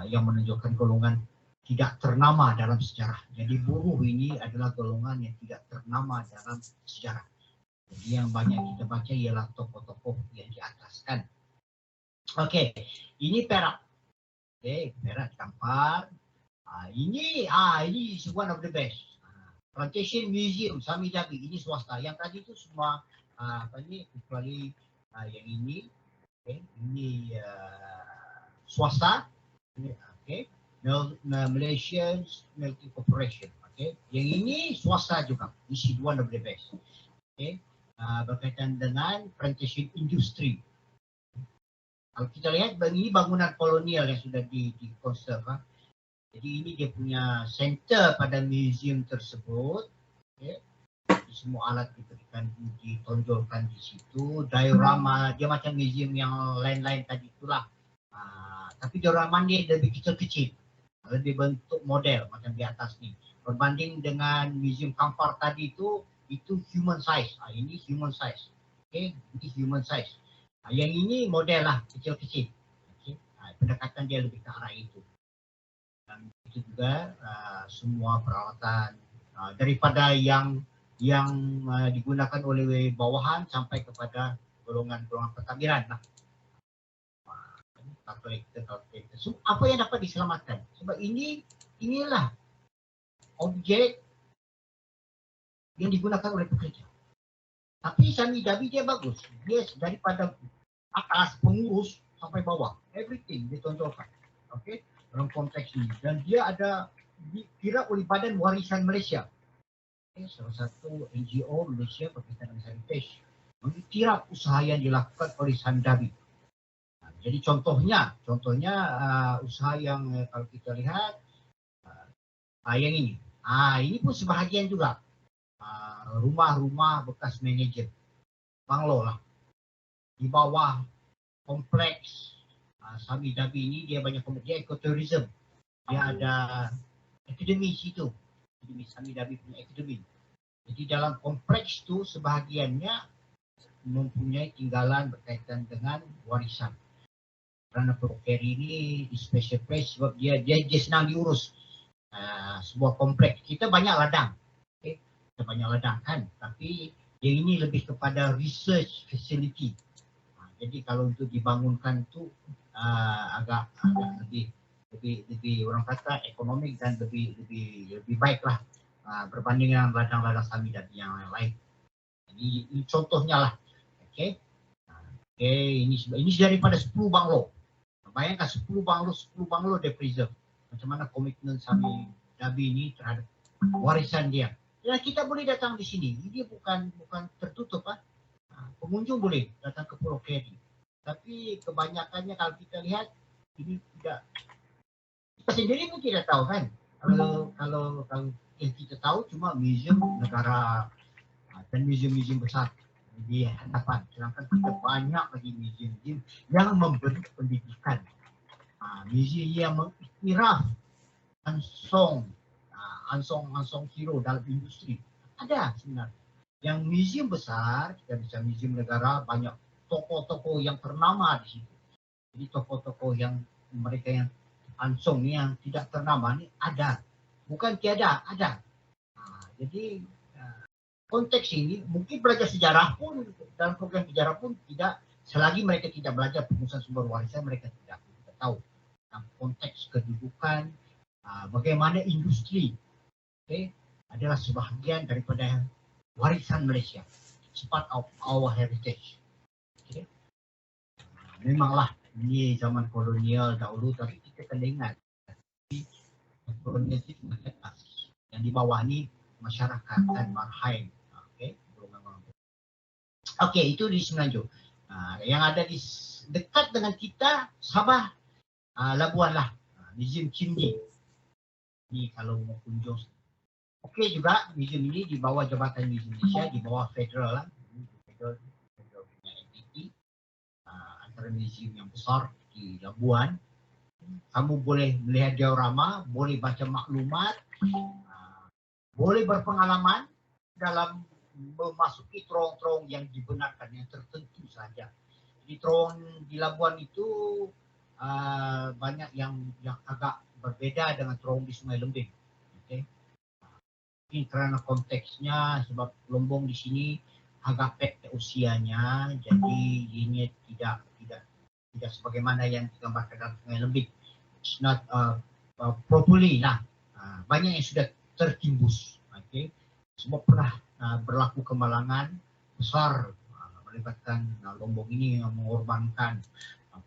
yang menunjukkan golongan tidak ternama dalam sejarah. Jadi buruh ini adalah golongan yang tidak ternama dalam sejarah. Jadi yang banyak kita baca ialah tokoh-tokoh yang diataskan. Oke, ini Perak. Okay, Perak Kampar. Ini one of the best. Plantation Museum Sami Jabi, ini swasta. Yang tadi itu semua kecuali yang ini. Okay, ini swasta. Okay, Malaysian Smelting Corporation. Okay, yang ini swasta juga. This is one of the best. Okay, berkaitan dengan plantation industry. Kalau kita lihat ini bangunan kolonial yang sudah dikonserv. Jadi ini dia punya center pada museum tersebut. Okay. Semua alat diberikan, ditonjolkan di situ. Diorama dia macam museum yang lain-lain tadi itulah. Tapi diorama dia lebih kecil-kecil, lebih bentuk model macam di atas ni. Berbanding dengan museum Kampar tadi itu itu human size. Ini human size. Okey, ini human size. Yang ini model lah, kecil-kecil. Okay. Pendekatan dia lebih ke arah itu. Dan itu juga semua peralatan daripada yang digunakan oleh bawahan sampai kepada golongan-golongan pentadbiran lah. Kalkulator. So, apa yang dapat diselamatkan? Sebab inilah objek yang digunakan oleh pekerja. Tapi Sami Dabi dia bagus. Dia daripada atas pengurus sampai bawah, everything ditonjolkan. Okey, dalam konteks ini. Dan dia ada dikira oleh Badan Warisan Malaysia. Okay, salah satu NGO Malaysia berkaitan dengan heritage mengiktiraf usaha yang dilakukan oleh Sami Dabi. Jadi contohnya usaha yang kalau kita lihat yang ini. Ini pun sebahagian juga rumah-rumah bekas manager, banglo lah. Di bawah kompleks Sami Dabi ini dia banyak dia ekoturism. Dia ada akademi situ. Akademi Sami Dabi punya akademi. Jadi dalam kompleks itu sebahagiannya mempunyai tinggalan berkaitan dengan warisan. Kerana Purokeri ini di special place sebab dia senang diurus. Sebuah kompleks. Kita banyak ladang. Okay? Kita banyak ladang kan. Tapi yang ini lebih kepada research facility. Jadi kalau untuk dibangunkan tu agak lebih orang kata ekonomik dan lebih baik lah berbanding dengan ladang-ladang Sami dan yang lain. Ini contohnya lah. Okay? Ini daripada 10 banglo. Bayangkan 10 banglo dia preserve. Macam mana komitmen Sami Dabi ini terhadap warisan dia. Ya kita boleh datang di sini. Ini bukan tertutup pengunjung boleh datang ke Pulau Keri. Tapi kebanyakannya kalau kita lihat ini tidak. Kita sendiri pun tidak tahu kan. Kalau yang kita tahu cuma museum negara dan museum-museum besar di hadapan. Sedangkan kita banyak lagi museum-museum yang memberi pendidikan. Museum yang mengiktiraf ansong hero dalam industri. Ada sebenarnya. Yang museum besar, kita bisa museum negara, banyak tokoh-tokoh yang ternama di situ. Jadi tokoh-tokoh yang mereka yang ansong ni yang tidak ternama ni ada. Bukan tiada, ada. Jadi konteks ini mungkin belajar sejarah pun dalam program sejarah pun tidak selagi mereka tidak belajar pengurusan sumber warisan mereka tidak tahu dalam konteks kedudukan bagaimana industri adalah sebahagian daripada warisan Malaysia. It's part of our heritage. Memanglah ini zaman kolonial dahulu tapi kita kena ingat kolonial itu yang di bawah ni masyarakat dan marhain. Okey, itu di Semenanjung. Yang ada di dekat dengan kita Sabah, Labuan lah, Museum Cimdi. Ini kalau mau kunjung. Okey juga museum ini di bawah Jabatan Museum Malaysia, di bawah federal lah. Federal punya entiti. Antara museum yang besar di Labuan. Kamu boleh melihat diorama, boleh baca maklumat, boleh berpengalaman dalam memasuki terowong-terowong yang dibenarkan, yang tertentu saja. Di terowong di Labuan itu banyak yang agak berbeda dengan terowong di Sungai Lembing. Okay. Ini kerana konteksnya sebab Lombong di sini agak pendek usianya, jadi ini tidak sebagaimana yang digambarkan dalam Sungai Lembing. It's not properly lah. Banyak yang sudah tertimbus. Okay. Sebab pernah berlaku kemalangan besar melibatkan Lombong ini yang mengorbankan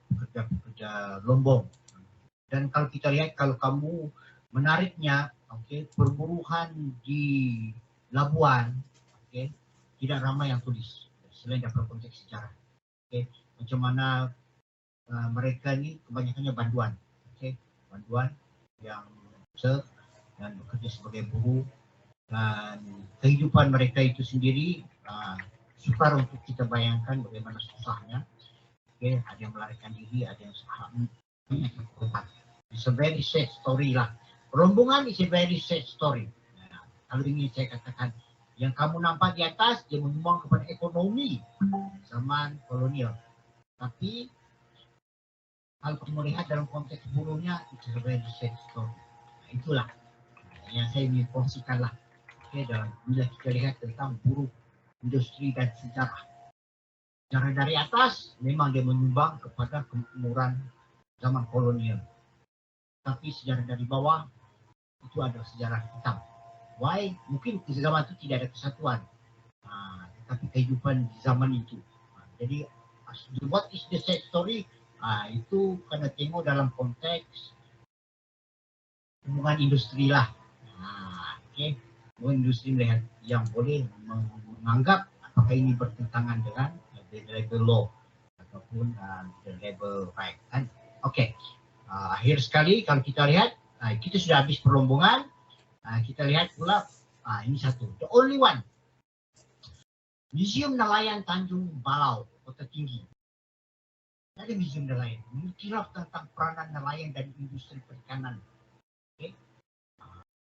pekerja-pekerja Lombong. Dan kalau kita lihat kalau kamu menariknya, perburuhan di Labuan, tidak ramai yang tulis selain daripada konteks sejarah. Macam mana mereka ni kebanyakannya banduan, banduan yang serve dan bekerja sebagai buruh. Dan kehidupan mereka itu sendiri sukar untuk kita bayangkan bagaimana susahnya. Ada yang melarikan diri, ada yang it's a very sad story lah. Rombongan is a very sad story. Kalau ini saya katakan Yang kamu nampak di atas, dia menyumbang kepada ekonomi zaman kolonial. Tapi kalau kamu lihat dalam konteks buruhnya, itu very sad story. Nah, itulah yang saya ingin kongsikan lah. Okay, dalam bila kita lihat tentang buruh, industri dan sejarah. Sejarah dari atas memang dia menyumbang kepada kemakmuran zaman kolonial. Tapi sejarah dari bawah itu adalah sejarah hitam. Why? Mungkin di zaman itu tidak ada kesatuan. Tapi kehidupan di zaman itu. Jadi what is the sad story? Itu kena tengok dalam konteks hubungan industri lah. Okay. Hubungan industri melihat yang boleh menganggap apakah ini bertentangan dengan the labor law ataupun the labor right. Okay. Akhir sekali kalau kita lihat, kita sudah habis perlombongan. Kita lihat pula, ini satu. The only one. Museum Nelayan Tanjung Balau, Kota Tinggi. Ada museum nelayan, mengiktiraf tentang peranan nelayan dan industri perikanan. Okay.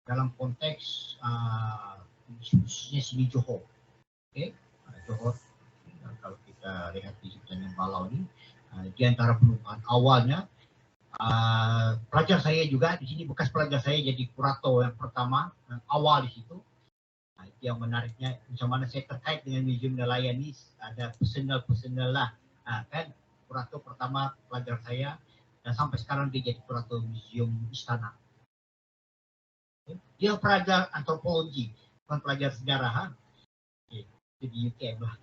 Dalam konteks khususnya sini Johor. Okay. Johor, kalau kita lihat di Tanjung Balau ini, di antara penumpang awalnya, pelajar saya juga di sini, bekas pelajar saya jadi kurator yang pertama, yang awal di situ. Itu yang menariknya, macam mana saya terkait dengan museum nelayan ini, ada personal lah, kan? Kurator pertama pelajar saya, dan sampai sekarang dia jadi kurator museum istana. Dia pelajar antropologi, bukan pelajar sejarah. Jadi UKM lah.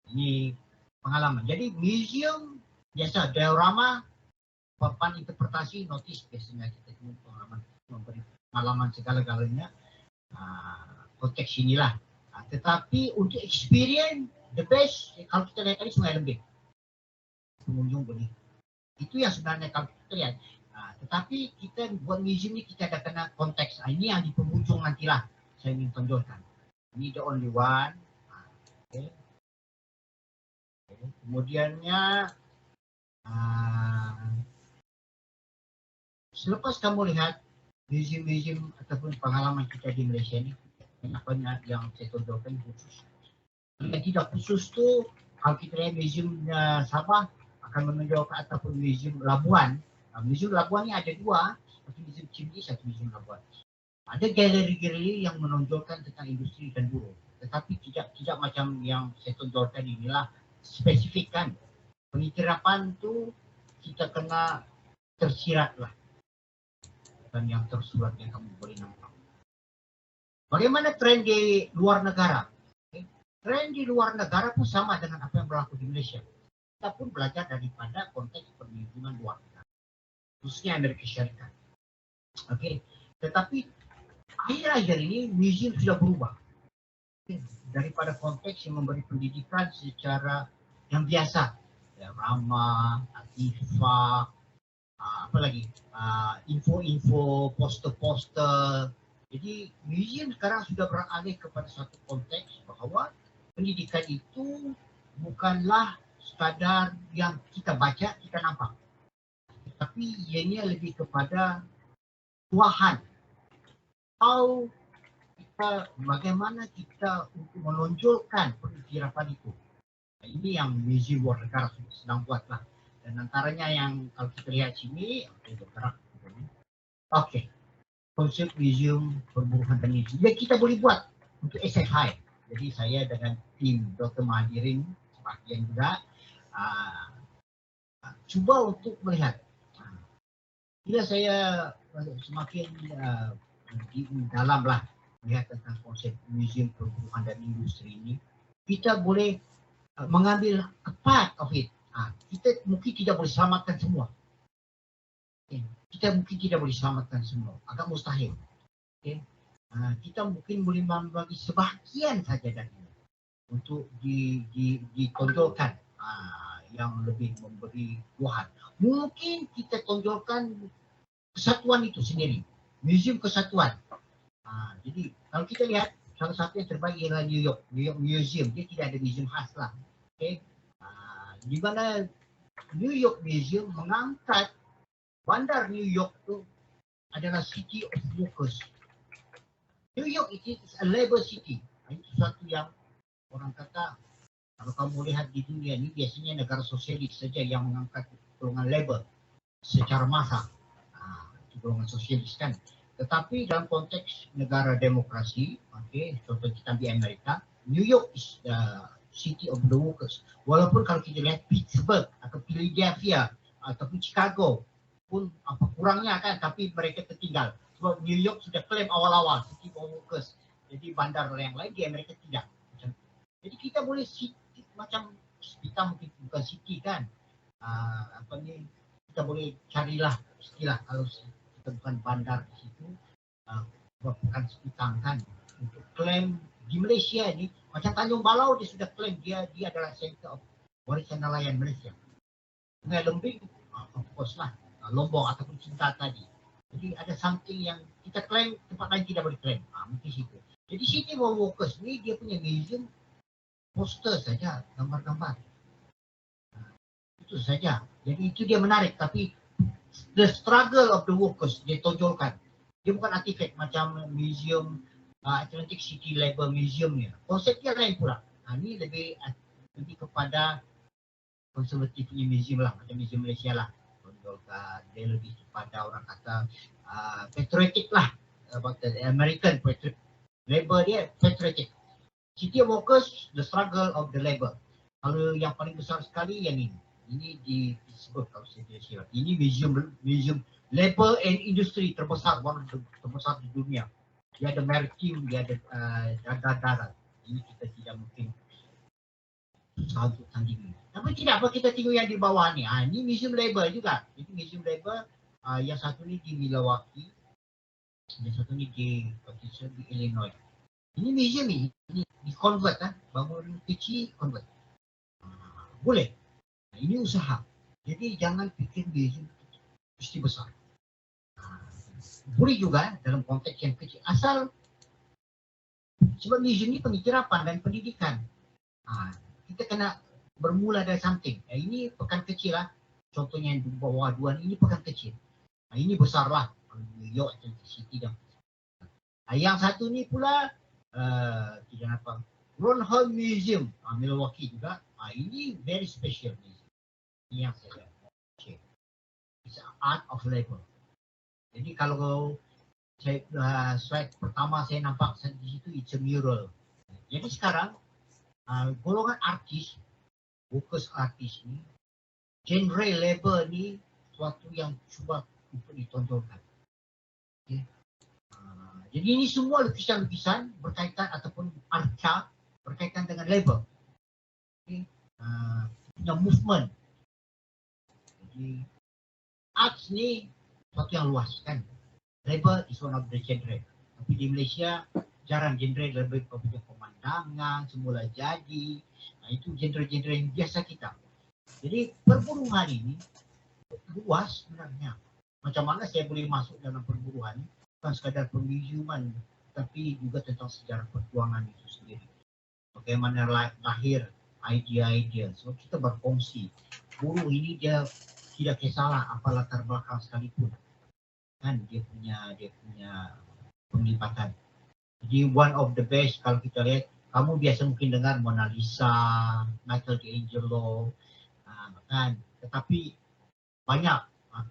Ini pengalaman. Jadi museum biasa diorama, papan interpretasi, notis biasanya kita memberi pengalaman segala-galanya. Konteks inilah. Tetapi untuk experience the best, kalau kita lihat tadi Sungai Lembeh. Pengunjung boleh. Itu yang sebenarnya kalau kita lihat. Tetapi kita buat museum ni kita ada kena konteks. Ini yang di penghujung nantilah saya ingin tonjolkan. Ini the only one. Okay. Kemudiannya selepas kamu lihat museum-museum ataupun pengalaman kita di Malaysia ni, banyak yang saya tonjolkan khusus. Yang tidak khusus tu, kalau kita lihat museum Sabah akan menonjolkan ataupun museum Labuan. Museum Labuan ni ada dua, satu museum Cimdi, satu museum Labuan. Ada galeri-galeri yang menonjolkan tentang industri dan buruh. Tetapi tidak macam yang saya tonjolkan inilah spesifik kan. Pengiktirafan tu kita kena tersirat lah. Dan yang tersurat yang kamu boleh nampak. Bagaimana tren di luar negara? Tren di luar negara pun sama dengan apa yang berlaku di Malaysia. Kita pun belajar daripada konteks perlindungan luar negara, khususnya Amerika Syarikat. Oke, tetapi akhir-akhir ini museum sudah berubah. Daripada konteks yang memberi pendidikan secara yang biasa, ya, ramah, artifak, apalagi info-info, poster-poster. Jadi museum sekarang sudah beralih kepada satu konteks bahawa pendidikan itu bukanlah sekadar yang kita baca, kita nampak. Tapi ianya lebih kepada tuahan. Atau bagaimana kita untuk menonjolkan pengiktirafan itu. Ini yang museum luar negara sedang buatlah. Dan antaranya yang kalau kita lihat sini, bergerak. Oke. Konsep museum perburuhan dan industri. Ya, kita boleh buat untuk SFI. Jadi saya dengan tim Dr. Mahathir sebagian juga cuba untuk melihat. Bila saya semakin dalam lah melihat tentang konsep museum perburuhan dan industri ini, kita boleh mengambil a part of it. Kita mungkin tidak boleh selamatkan semua. Kita mungkin tidak boleh selamatkan semua. Agak mustahil. Kita mungkin boleh membagi sebahagian saja dari untuk ditonjolkan yang lebih memberi tuahan. Mungkin kita tonjolkan kesatuan itu sendiri, museum kesatuan. Jadi kalau kita lihat salah satu yang terbaik ialah New York Museum. Dia tidak ada museum khas lah. Di mana New York Museum mengangkat bandar New York itu adalah city of workers. New York is a labor city. Itu sesuatu yang orang kata, kalau kamu lihat di dunia ini biasanya negara sosialis saja yang mengangkat golongan labor secara massal. Itu golongan sosialis kan. Tetapi dalam konteks negara demokrasi, contoh kita di Amerika, New York is the city of the workers. Walaupun kalau kita lihat Pittsburgh atau Philadelphia ataupun Chicago pun apa kurangnya kan, tapi mereka tertinggal. Sebab New York sudah klaim awal-awal city of workers. Jadi bandar yang lain di Amerika tidak. Jadi kita boleh city, macam kita mungkin bukan city kan, kita boleh carilah istilah kalau kita bukan bandar di situ, bukan sepitang kan, untuk klaim di Malaysia ini macam Tanjung Balau dia sudah klaim dia adalah center of warisan nelayan Malaysia. Sungai Lembing, of course lah, Lombok ataupun Cinta tadi. Jadi ada something yang kita klaim tempat lain tidak boleh klaim, mungkin situ. Jadi City of Workers ni dia punya museum poster saja, gambar-gambar. Itu saja. Jadi itu dia menarik, tapi the struggle of the workers dia tonjolkan. Dia bukan artifak macam museum Atlantic City Labor Museum ni. Konsepnya lain pula. Ini lebih kepada konservatifnya museum lah, macam museum Malaysia lah. Tonjolkan dia lebih kepada orang kata patriotic lah, about the American patriotic. Labor dia patriotic. City of Workers, the struggle of the labor. Kalau yang paling besar sekali yang ini. Ini di Pittsburgh kalau saya tidak silap. Ini museum labor and industry terbesar, terbesar di dunia. Dia ada maritime, dia ada darat. Ini kita tidak mungkin susah untuk tandingi. Tapi tidak apa kita tengok yang di bawah ni. Ini museum labor juga. Ini museum labor yang satu ni di Milwaukee, yang satu ni di Illinois. Ini museum ni di convert kan, bangun kecil convert. Boleh. Ini usaha. Jadi jangan fikir museum mesti besar. Boleh juga dalam konteks yang kecil. Asal sebab museum ni pengikirapan dan pendidikan. Kita kena bermula dari something. Ini pekan kecil lah. Contohnya yang di bawah dua ini pekan kecil. Ini besar lah. New York, Atlantic City dan yang satu ni pula tidak apa, Ronholm Museum, Milwaukee juga. Ini very special museum. Ini yang saya cek. It's art of labor. Jadi kalau saya slide pertama saya nampak di situ it's a mural. Jadi sekarang golongan artis, workers artis ni, genre labor ni suatu yang cuba untuk ditonjolkan. Okay. Jadi ini semua lukisan-lukisan berkaitan ataupun arca berkaitan dengan labor. Okay. Punya movement. Jadi arts ni suatu yang luas kan. Labor is one of the genre. Tapi di Malaysia jarang genre lebih kepada pemandangan, semula jadi. Itu genre-genre yang biasa kita. Jadi perburuan ini luas sebenarnya. Macam mana saya boleh masuk dalam perburuan, bukan sekadar pemuziuman, tapi juga tentang sejarah perjuangan itu sendiri. Bagaimana lahir idea-idea. So kita berkongsi. Buruh ini dia tidak kisahlah apa latar belakang sekalipun. Kan dia punya penglibatan. Jadi one of the best kalau kita lihat, kamu biasa mungkin dengar Mona Lisa, Michelangelo, kan. Tetapi banyak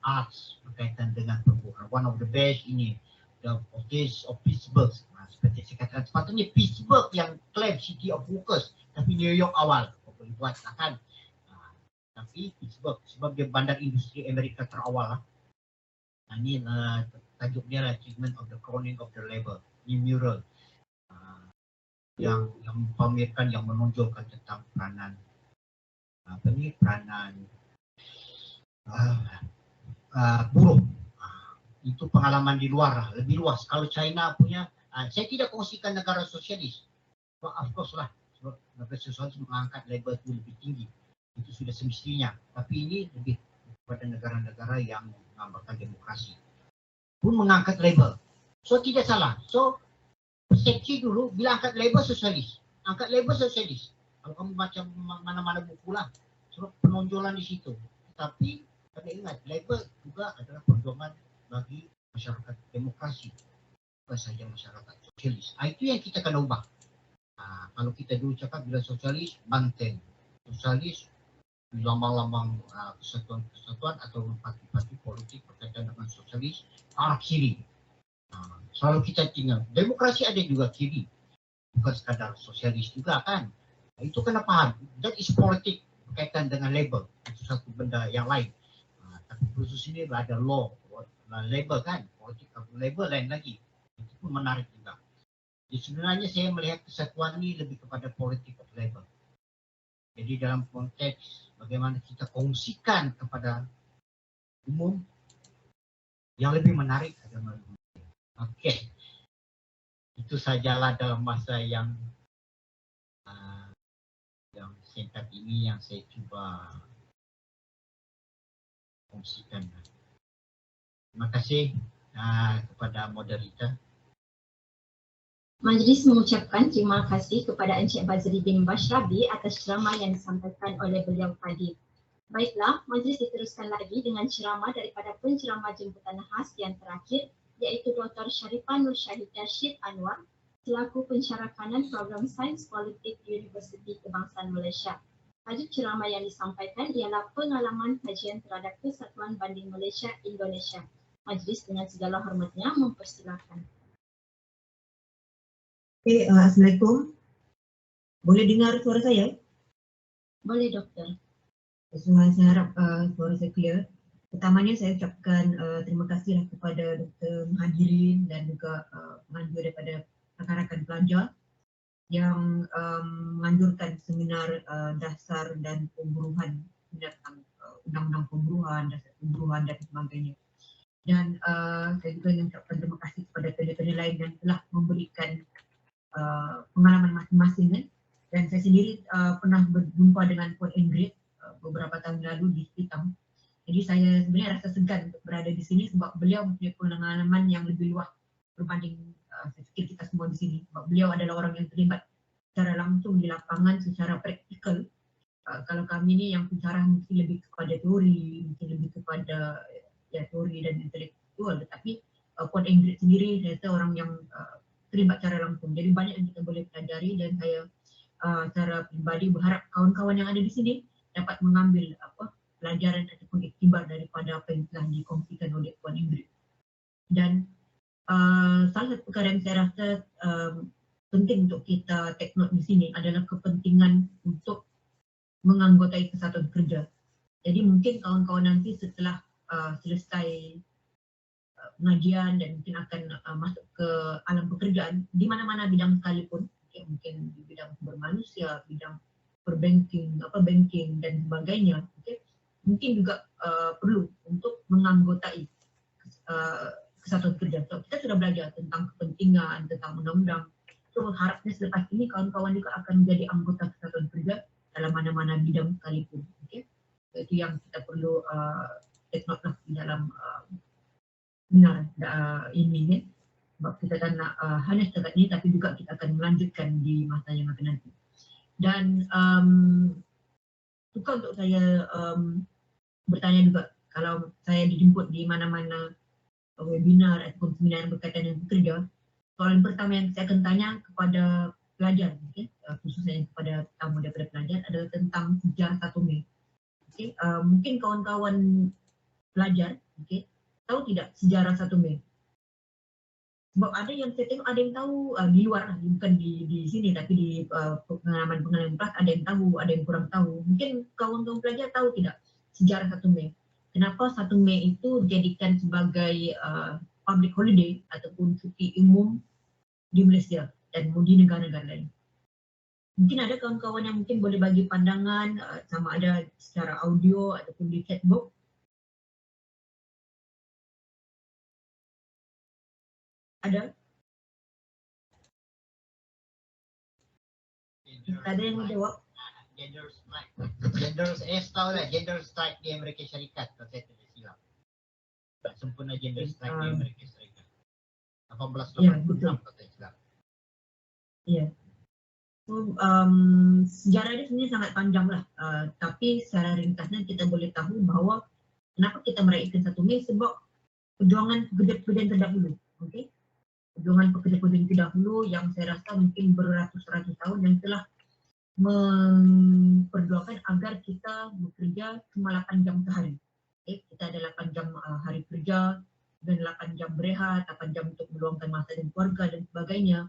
arts berkaitan dengan perburuan. One of the best ini, the Otis of Pittsburgh. Seperti saya katakan, sepatutnya Pittsburgh yang claim City of Workers, tapi New York awal. Boleh buat kan. Tapi Pittsburgh sebab dia bandar industri Amerika terawal lah. Ini tajuk dia lah Achievement of the Crowning of the Labor. Ini mural yang mempamerkan, yang menonjolkan tentang peranan buruh. Itu pengalaman di luar lah, lebih luas. Kalau China punya, saya tidak kongsikan negara sosialis. Of course lah, sebab negara sosialis mengangkat labor itu lebih tinggi. Itu sudah semestinya. Tapi ini lebih kepada negara-negara yang mengamalkan demokrasi pun mengangkat labor. So tidak salah. So persepsi dulu bila angkat labor sosialis. Angkat labor sosialis. Kalau kamu baca mana-mana buku lah, sebab penonjolan di situ. Tapi kena ingat, labor juga adalah perjuangan bagi masyarakat demokrasi. Bukan saja masyarakat sosialis. Itu yang kita kena ubah. Kalau kita dulu cakap bila sosialis, Banten. Sosialis, lambang-lambang kesatuan atau parti-parti politik berkaitan dengan sosialis, arah kiri. Selalu kita tinggal. Demokrasi ada juga kiri. Bukan sekadar sosialis juga kan. Itu kena paham. That is politik berkaitan dengan label. Itu satu benda yang lain. Tapi khusus ini ada law, label kan. Politik label lain lagi. Itu pun menarik juga. Jadi sebenarnya saya melihat kesatuan ini lebih kepada politik of label. Jadi dalam konteks bagaimana kita kongsikan kepada umum yang lebih menarik adalah Okey. Itu sajalah dalam masa yang singkat ini yang saya cuba kongsikan. Terima kasih kepada moderator. Majlis mengucapkan terima kasih kepada Encik Bazri bin Bashrabi atas ceramah yang disampaikan oleh beliau tadi. Baiklah, majlis diteruskan lagi dengan ceramah daripada penceramah jemputan khas yang terakhir, iaitu Dr. Sharifah Nur Syahidah Syed Anwar selaku pensyarah kanan program Sains Politik Universiti Kebangsaan Malaysia. Tajuk ceramah yang disampaikan ialah pengalaman kajian terhadap Kesatuan Banding Malaysia Indonesia. Majlis dengan segala hormatnya mempersilakan. Okay, Assalamualaikum. Boleh dengar suara saya? Boleh, Doktor. Saya harap suara saya clear. Pertamanya saya ucapkan terima kasih kepada Dr. Muhajirin dan juga penganjur daripada rakan-rakan pelajar yang menganjurkan seminar dasar dan pemburuhan tentang undang-undang pemburuhan, dasar pemburuhan dan sebagainya. Dan saya juga ingin ucapkan terima kasih kepada tanda-tanda lain yang telah memberikan pengalaman masing-masing kan. Dan saya sendiri pernah berjumpa dengan Puan Ingrid beberapa tahun lalu di Sepitang. Jadi saya sebenarnya rasa segan untuk berada di sini sebab beliau mempunyai pengalaman yang lebih luas berbanding saya fikir kita semua di sini. Sebab beliau adalah orang yang terlibat secara langsung di lapangan secara praktikal. Kalau kami ni yang pensyarah mungkin lebih kepada teori, mungkin lebih kepada teori dan intelektual. Tetapi Puan Ingrid sendiri saya rasa orang yang terlibat secara langsung. Jadi banyak yang kita boleh pelajari dan saya secara pribadi berharap kawan-kawan yang ada di sini dapat mengambil pelajaran ataupun iktibar daripada apa yang telah dikongsikan oleh Puan Ingrid. Dan salah satu perkara yang saya rasa penting untuk kita take note di sini adalah kepentingan untuk menganggotai kesatuan kerja. Jadi mungkin kawan-kawan nanti setelah selesai pengajian dan mungkin akan masuk ke alam pekerjaan di mana-mana bidang sekalipun, mungkin di bidang sumber manusia, bidang perbanking, banking dan sebagainya, mungkin juga perlu untuk menganggotai kesatuan kerja. So, kita sudah belajar tentang kepentingan, tentang undang-undang. So harapnya selepas ini kawan-kawan juga akan menjadi anggota kesatuan kerja dalam mana-mana bidang sekalipun. Itu yang kita perlu take note lah di dalam benar ini kan. Sebab kita kan hanya setakat ini tapi juga kita akan melanjutkan di masa yang akan nanti. Dan suka untuk saya bertanya juga kalau saya dijemput di mana-mana webinar ataupun seminar yang berkaitan dengan pekerja. Soalan pertama yang saya akan tanya kepada pelajar, khususnya kepada tamu daripada pelajar adalah tentang sejarah 1 Mei. Mungkin kawan-kawan pelajar tahu tidak sejarah 1 Mei? Sebab ada yang saya tengok ada yang tahu di luar lah, bukan di sini tapi di pengalaman-pengalaman kelas ada yang tahu, ada yang kurang tahu. Mungkin kawan-kawan pelajar tahu tidak sejarah 1 Mei? Kenapa 1 Mei itu dijadikan sebagai public holiday ataupun cuti umum di Malaysia dan di negara-negara lain? Mungkin ada kawan-kawan yang mungkin boleh bagi pandangan sama ada secara audio ataupun di chat box. Ada? Ada yang menjawab? Gender strike. Saya tahu lah gender strike di Amerika Syarikat kalau saya tidak silap. Tak sempurna gender strike di Amerika Syarikat. 1886 kalau saya silap. Ya. So, sejarah ini sebenarnya sangat panjang lah. Tapi secara ringkasnya kita boleh tahu bahawa kenapa kita meraihkan 1 Mei sebab perjuangan pekerja-pekerja terdahulu. Okay? perjuangan pekerja-pekerja dahulu yang saya rasa mungkin beratus-ratus tahun yang telah memperjuangkan agar kita bekerja cuma 8 jam sehari. Kita ada 8 jam hari kerja dan 8 jam berehat, 8 jam untuk meluangkan masa dengan keluarga dan sebagainya.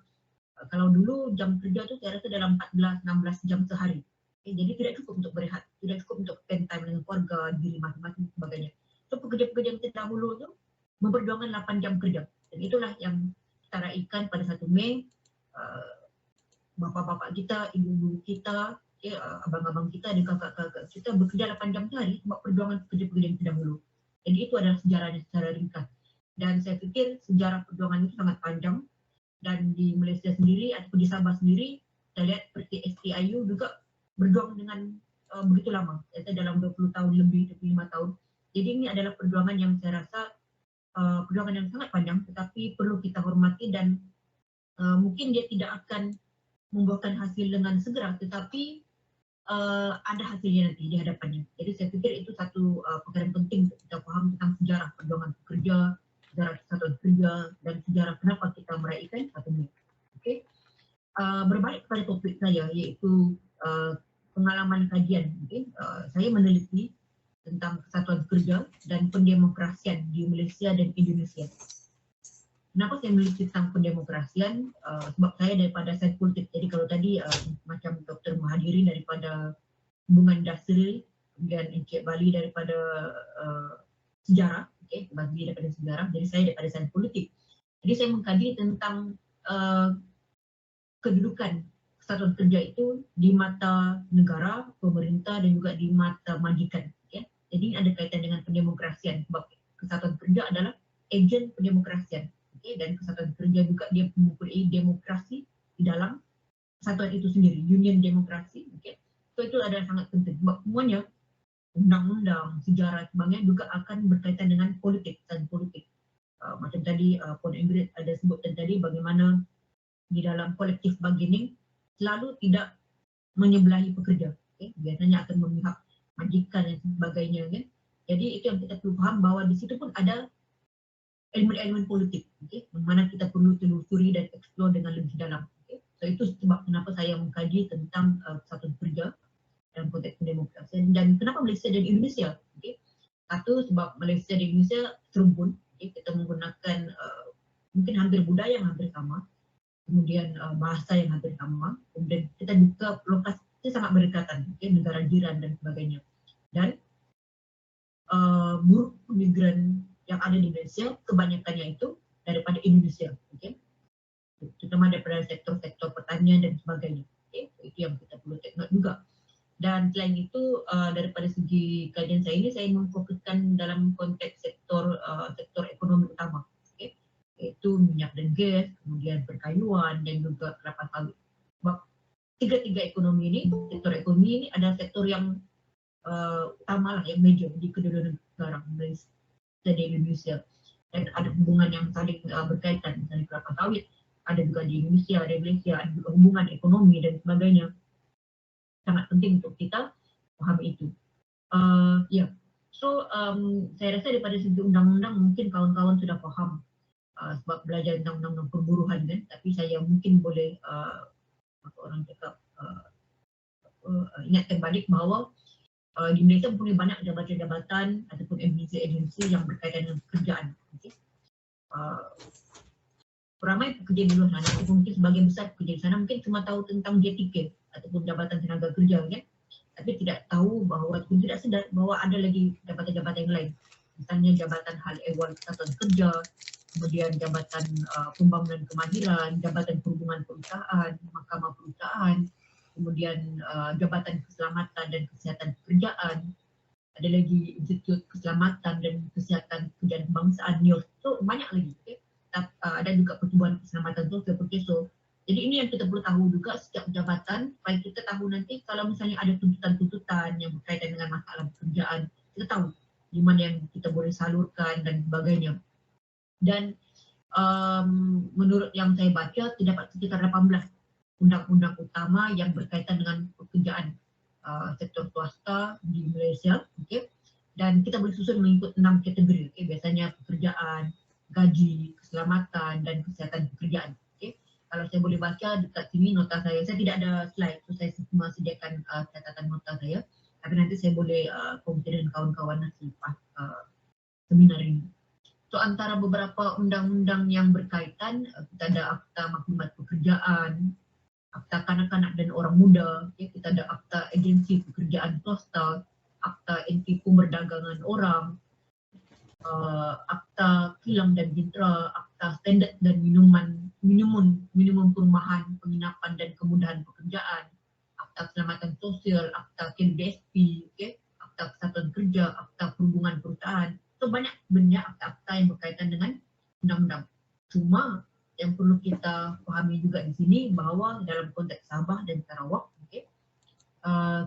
Kalau dulu jam kerja tu saya rasa dalam 14-16 jam sehari. Jadi tidak cukup untuk berehat, tidak cukup untuk spend time dengan keluarga, diri masing-masing dan sebagainya. So pekerja-pekerja yang terdahulu tu memperjuangkan 8 jam kerja. Dan itulah yang kita raikan pada 1 Mei. Bapak-bapak kita, ibu-ibu kita, abang-abang kita dan kakak-kakak kita bekerja 8 jam sehari sebab perjuangan pekerja-pekerja yang terdahulu. Jadi itu adalah sejarahnya secara ringkas. Dan saya fikir sejarah perjuangan itu sangat panjang. Dan di Malaysia sendiri ataupun di Sabah sendiri, saya lihat seperti SPIU juga berjuang dengan begitu lama. Yaitu dalam 20 tahun lebih, 25 tahun. Jadi ini adalah perjuangan yang saya rasa perjuangan yang sangat panjang, tetapi perlu kita hormati dan mungkin dia tidak akan membuahkan hasil dengan segera, tetapi ada hasilnya nanti di hadapannya. Jadi saya fikir itu satu perkara yang penting untuk kita faham tentang sejarah perjuangan pekerja, sejarah kesatuan kerja, dan sejarah kenapa kita meraihkan 1 Mei. Okay. Berbalik kepada topik saya, iaitu pengalaman kajian. Okay. Saya meneliti tentang kesatuan kerja dan pendemokrasian di Malaysia dan Indonesia. Kenapa saya meneliti tentang pendemokrasian? Sebab saya daripada sains politik. Jadi kalau tadi macam Dr. Mahadiri daripada hubungan industri, kemudian Encik Bali daripada sejarah, Bali daripada sejarah, jadi saya daripada sains politik. Jadi saya mengkaji tentang kedudukan kesatuan kerja itu di mata negara, pemerintah dan juga di mata majikan. Jadi ada kaitan dengan pendemokrasian sebab kesatuan kerja adalah ejen pendemokrasian. Dan kesatuan kerja juga dia mempunyai demokrasi di dalam kesatuan itu sendiri, union demokrasi. So itu adalah sangat penting sebab semuanya undang-undang, sejarah sebagainya juga akan berkaitan dengan politik dan politik. Macam tadi Puan Ingrid ada sebutkan tadi bagaimana di dalam collective bargaining selalu tidak menyebelahi pekerja. Biasanya akan memihak majikan dan sebagainya. Jadi itu yang kita perlu faham bahawa di situ pun ada elemen-elemen politik, mana kita perlu telusuri dan eksplor dengan lebih dalam. So itu sebab kenapa saya mengkaji tentang kesatuan kerja dalam konteks demokrasi dan kenapa Malaysia dan Indonesia. Satu sebab Malaysia dan Indonesia serumpun, kita menggunakan mungkin hampir budaya yang hampir sama, kemudian bahasa yang hampir sama, kemudian kita juga lokasi sangat berdekatan, negara jiran dan sebagainya. Dan buruh migran yang ada di Malaysia, kebanyakannya itu daripada Indonesia, terutama daripada sektor-sektor pertanian dan sebagainya. Itu yang kita perlu tengok juga. Dan selain itu, daripada segi kajian saya ini, saya memfokuskan dalam konteks sektor ekonomi utama, iaitu minyak dan gas, kemudian perkayuan dan juga kelapa sawit. Sebab tiga-tiga ekonomi ini, sektor ekonomi ini adalah sektor yang utama lah, yang major di kedua negara Malaysia dan Indonesia, dan ada hubungan yang saling berkaitan, misalnya kelapa sawit ada juga di Indonesia, ada di Malaysia, ada juga hubungan ekonomi dan sebagainya. Sangat penting untuk kita paham itu. So saya rasa daripada segi undang-undang mungkin kawan-kawan sudah faham sebab belajar tentang undang-undang perburuhan kan, tapi saya mungkin boleh orang cakap ingatkan balik bahawa di Malaysia mempunyai banyak jabatan-jabatan ataupun agensi-agensi yang berkaitan dengan pekerjaan. Ramai pekerja di luar sana, mungkin sebagian besar pekerja di sana mungkin cuma tahu tentang JTK ataupun Jabatan Tenaga Kerja, tapi tidak tahu bahawa, tidak sedar bahawa ada lagi jabatan-jabatan yang lain. Misalnya Jabatan Hal Ehwal Kesatuan Kerja, kemudian Jabatan Pembangunan Kemahiran, Jabatan Perhubungan Perusahaan, Mahkamah Perusahaan, kemudian Jabatan Keselamatan dan Kesihatan Pekerjaan, ada lagi Institut Keselamatan dan Kesihatan Pekerjaan Kebangsaan, NIOS. So banyak lagi. Ada juga Pertubuhan Keselamatan Sosial Perkeso. Jadi ini yang kita perlu tahu juga setiap jabatan, supaya kita tahu nanti kalau misalnya ada tuntutan-tuntutan yang berkaitan dengan masalah pekerjaan, kita tahu di mana yang kita boleh salurkan dan sebagainya. Dan menurut yang saya baca, terdapat sekitar 18 undang-undang utama yang berkaitan dengan pekerjaan sektor swasta di Malaysia, dan kita boleh susun mengikut 6 kategori. Biasanya pekerjaan, gaji, keselamatan dan kesihatan pekerjaan. Okay. Kalau saya boleh baca dekat sini nota saya tidak ada slide, so saya cuma sediakan catatan nota saya. Tapi nanti saya boleh kongsi dengan kawan-kawan selepas seminar ini. So antara beberapa undang-undang yang berkaitan, kita ada Akta Maklumat Pekerjaan, Akta Kanak-kanak dan Orang Muda, kita ada Akta Agensi Pekerjaan Swasta, Akta Anti Pemerdagangan Orang, Akta Kilang dan Jentera, Akta Standard dan minimum perumahan, penginapan dan kemudahan pekerjaan, Akta Keselamatan Sosial, Akta KDSP, Akta Kesatuan Kerja, Akta Perhubungan Perusahaan. So banyak akta-akta yang berkaitan dengan undang-undang. Cuma yang perlu kita pahami juga di sini bahawa dalam konteks Sabah dan Sarawak,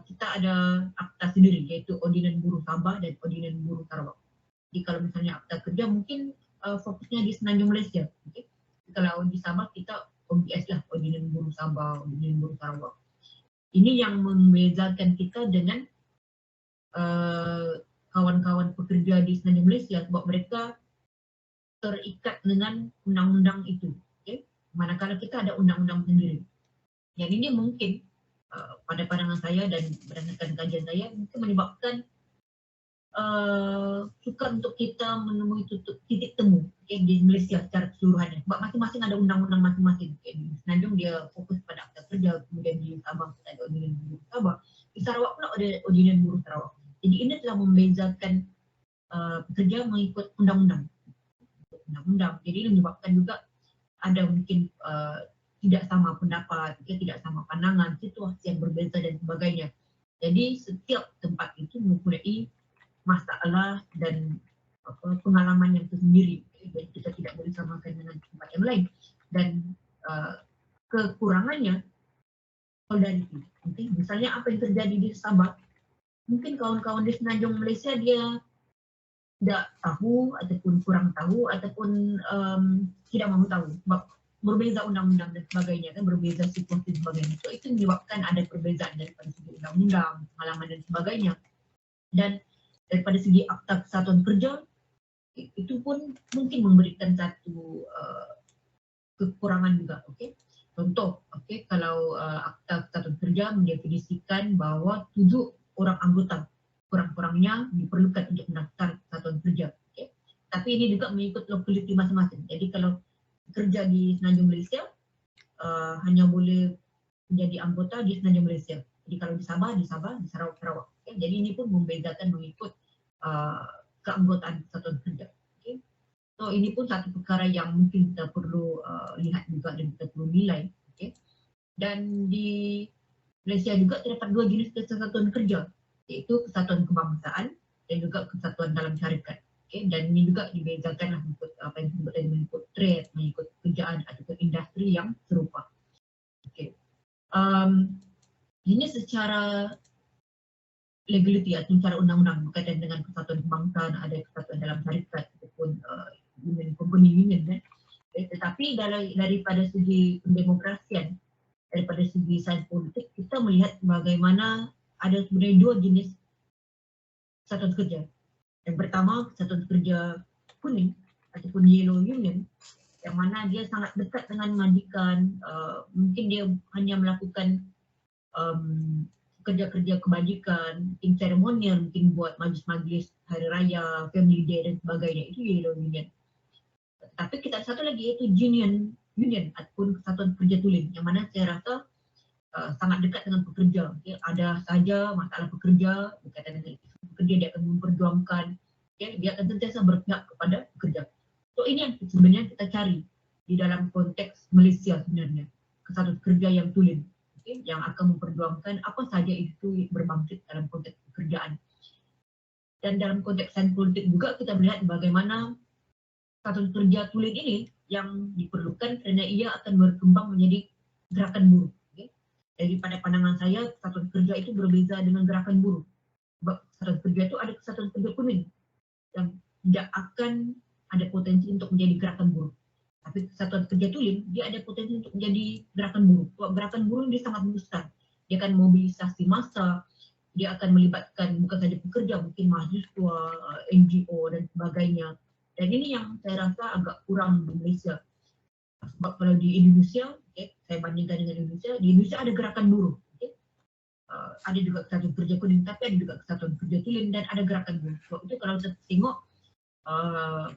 kita ada akta sendiri iaitu Ordinan Buruh Sabah dan Ordinan Buruh Sarawak. Jadi kalau misalnya akta kerja mungkin fokusnya di Semenanjung Malaysia. Kalau di Sabah kita OBS lah, Ordinan Buruh Sabah, Ordinan Buruh Sarawak. Ini yang membezakan kita dengan kawan-kawan pekerja di Semenanjung Malaysia sebab mereka terikat dengan undang-undang itu. Manakala kita ada undang-undang sendiri. Yang ini mungkin pada pandangan saya dan berdasarkan kajian saya mungkin menyebabkan sukar untuk kita menemui titik temu di Malaysia secara keseluruhannya. Sebab masing-masing ada undang-undang masing-masing. Di Semenanjung dia fokus pada akta kerja, kemudian di Sabah kita ada Ordinan Buruh Sabah, di Sarawak pula ada Ordinan Buruh Sarawak. Jadi ini telah membezakan pekerja mengikut undang-undang. Jadi ini menyebabkan juga ada mungkin tidak sama pendapat, tidak sama pandangan, situasi yang berbeza dan sebagainya. Jadi setiap tempat itu mempunyai masalah dan pengalaman yang tersendiri. Jadi kita tidak boleh samakan dengan tempat yang lain. Dan kekurangannya solidariti. Misalnya apa yang terjadi di Sabah, mungkin kawan-kawan di Semenanjung Malaysia dia tidak tahu ataupun kurang tahu ataupun tidak mahu tahu sebab berbeza undang-undang dan sebagainya, kan berbeza situasi dan sebagainya. So itu menyebabkan ada perbezaan daripada segi undang-undang, pengalaman dan sebagainya. Dan daripada segi Akta Kesatuan Kerja itu pun mungkin memberikan satu kekurangan juga. Contoh, kalau Akta Kesatuan Kerja mendefinisikan bahawa 7 orang anggota kurang-kurangnya diperlukan untuk mendaftar Kesatuan Kerja. Tapi ini juga mengikut lokaliti masing-masing. Jadi kalau kerja di Semenanjung Malaysia hanya boleh menjadi anggota di Semenanjung Malaysia. Jadi kalau di Sabah, di Sarawak. Jadi ini pun membedakan mengikut keanggotaan Kesatuan Kerja. So ini pun satu perkara yang mungkin kita perlu lihat juga dan kita perlu nilai. Dan di Malaysia juga terdapat 2 jenis kesatuan kerja, iaitu kesatuan kebangsaan dan juga kesatuan dalam syarikat. Dan ini juga dibezakan mengikut apa yang disebut tadi, mengikut trade, mengikut pekerjaan ataupun industri yang serupa. Ini secara legality atau secara undang-undang berkaitan dengan kesatuan kebangsaan, ada kesatuan dalam syarikat ataupun company union. Tetapi daripada segi pendemokrasian, daripada segi sains politik, kita melihat bagaimana ada sebenarnya 2 jenis kesatuan kerja. Yang pertama, kesatuan kerja kuning ataupun yellow union, yang mana dia sangat dekat dengan majikan, mungkin dia hanya melakukan kerja-kerja kebajikan, mungkin seremonial, mungkin buat majlis-majlis hari raya, family day dan sebagainya, itu yellow union. Tapi kita ada satu lagi iaitu union ataupun kesatuan kerja tulen, yang mana saya rasa sangat dekat dengan pekerja. Ada saja masalah pekerja, berkaitan dengan pekerja, dia akan memperjuangkan, dia akan sentiasa berpihak kepada pekerja. So ini yang sebenarnya kita cari di dalam konteks Malaysia sebenarnya, kesatuan kerja yang tulen, yang akan memperjuangkan apa saja itu berbangkit dalam konteks pekerjaan. Dan dalam konteks sains politik juga kita melihat bagaimana kesatuan kerja tulen ini yang diperlukan kerana ia akan berkembang menjadi gerakan buruh. Jadi pada pandangan saya, kesatuan kerja itu berbeza dengan gerakan buruh. Sebab kesatuan kerja itu ada kesatuan kerja kuning yang tidak akan ada potensi untuk menjadi gerakan buruh. Tapi kesatuan kerja tulen, dia ada potensi untuk menjadi gerakan buruh. Sebab gerakan buruh dia sangat besar. Dia akan mobilisasi massa, dia akan melibatkan bukan saja pekerja, mungkin mahasiswa, NGO dan sebagainya. Dan ini yang saya rasa agak kurang di Malaysia. Sebab kalau di Indonesia, saya bandingkan dengan Indonesia, di Indonesia ada gerakan buruh. Ada juga kesatuan kerja kuning, tapi ada juga kesatuan kerja tulen dan ada gerakan buruh. Sebab itu kalau kita tengok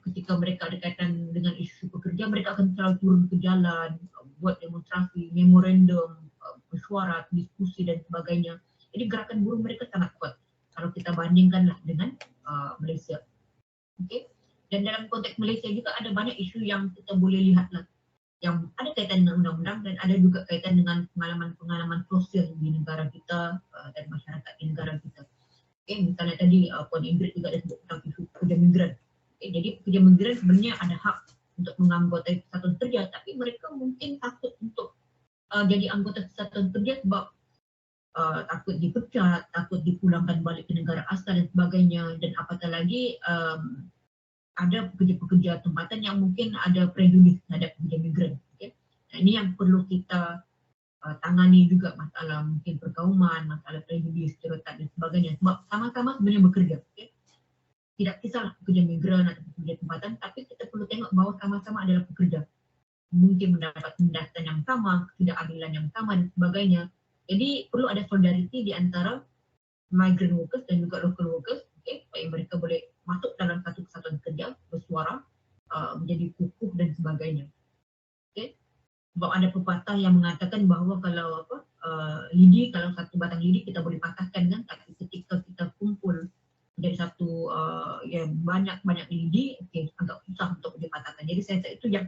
ketika mereka ada kaitan dengan isu pekerja, mereka akan selalu turun ke jalan, buat demonstrasi, memorandum, mesyuarat, diskusi dan sebagainya. Jadi gerakan buruh mereka sangat kuat kalau kita bandingkanlah dengan Malaysia. Dan dalam konteks Malaysia juga ada banyak isu yang kita boleh lihatlah, yang ada kaitan dengan undang-undang dan ada juga kaitan dengan pengalaman-pengalaman sosial di negara kita dan masyarakat di negara kita. Misalnya tadi Puan Ingrid juga ada sebut tentang isu pekerja migran. Jadi pekerja migran sebenarnya ada hak untuk menganggotai kesatuan kerja, tapi mereka mungkin takut untuk jadi anggota kesatuan kerja sebab takut dipecat, takut dipulangkan balik ke negara asal dan sebagainya. Dan apatah lagi ada pekerja-pekerja tempatan yang mungkin ada prejudis terhadap pekerja migran. Nah, ini yang perlu kita tangani juga, masalah mungkin perkauman, masalah prejudis, stereotip dan sebagainya. Sebab sama-sama sebenarnya bekerja. Tidak kisahlah pekerja migran atau pekerja tempatan, tapi kita perlu tengok bahawa sama-sama adalah pekerja. Mungkin mendapat pendataan yang sama, ketidakadilan yang sama dan sebagainya. Jadi perlu ada solidariti di antara migrant workers dan juga local workers, supaya mereka boleh masuk dalam satu kesatuan kerja, bersuara, menjadi kukuh dan sebagainya. Sebab ada pepatah yang mengatakan bahawa kalau lidi, kalau satu batang lidi kita boleh patahkan kan, tapi ketika kita kumpul menjadi satu banyak lidi, agak susah untuk dipatahkan. Jadi saya rasa itu yang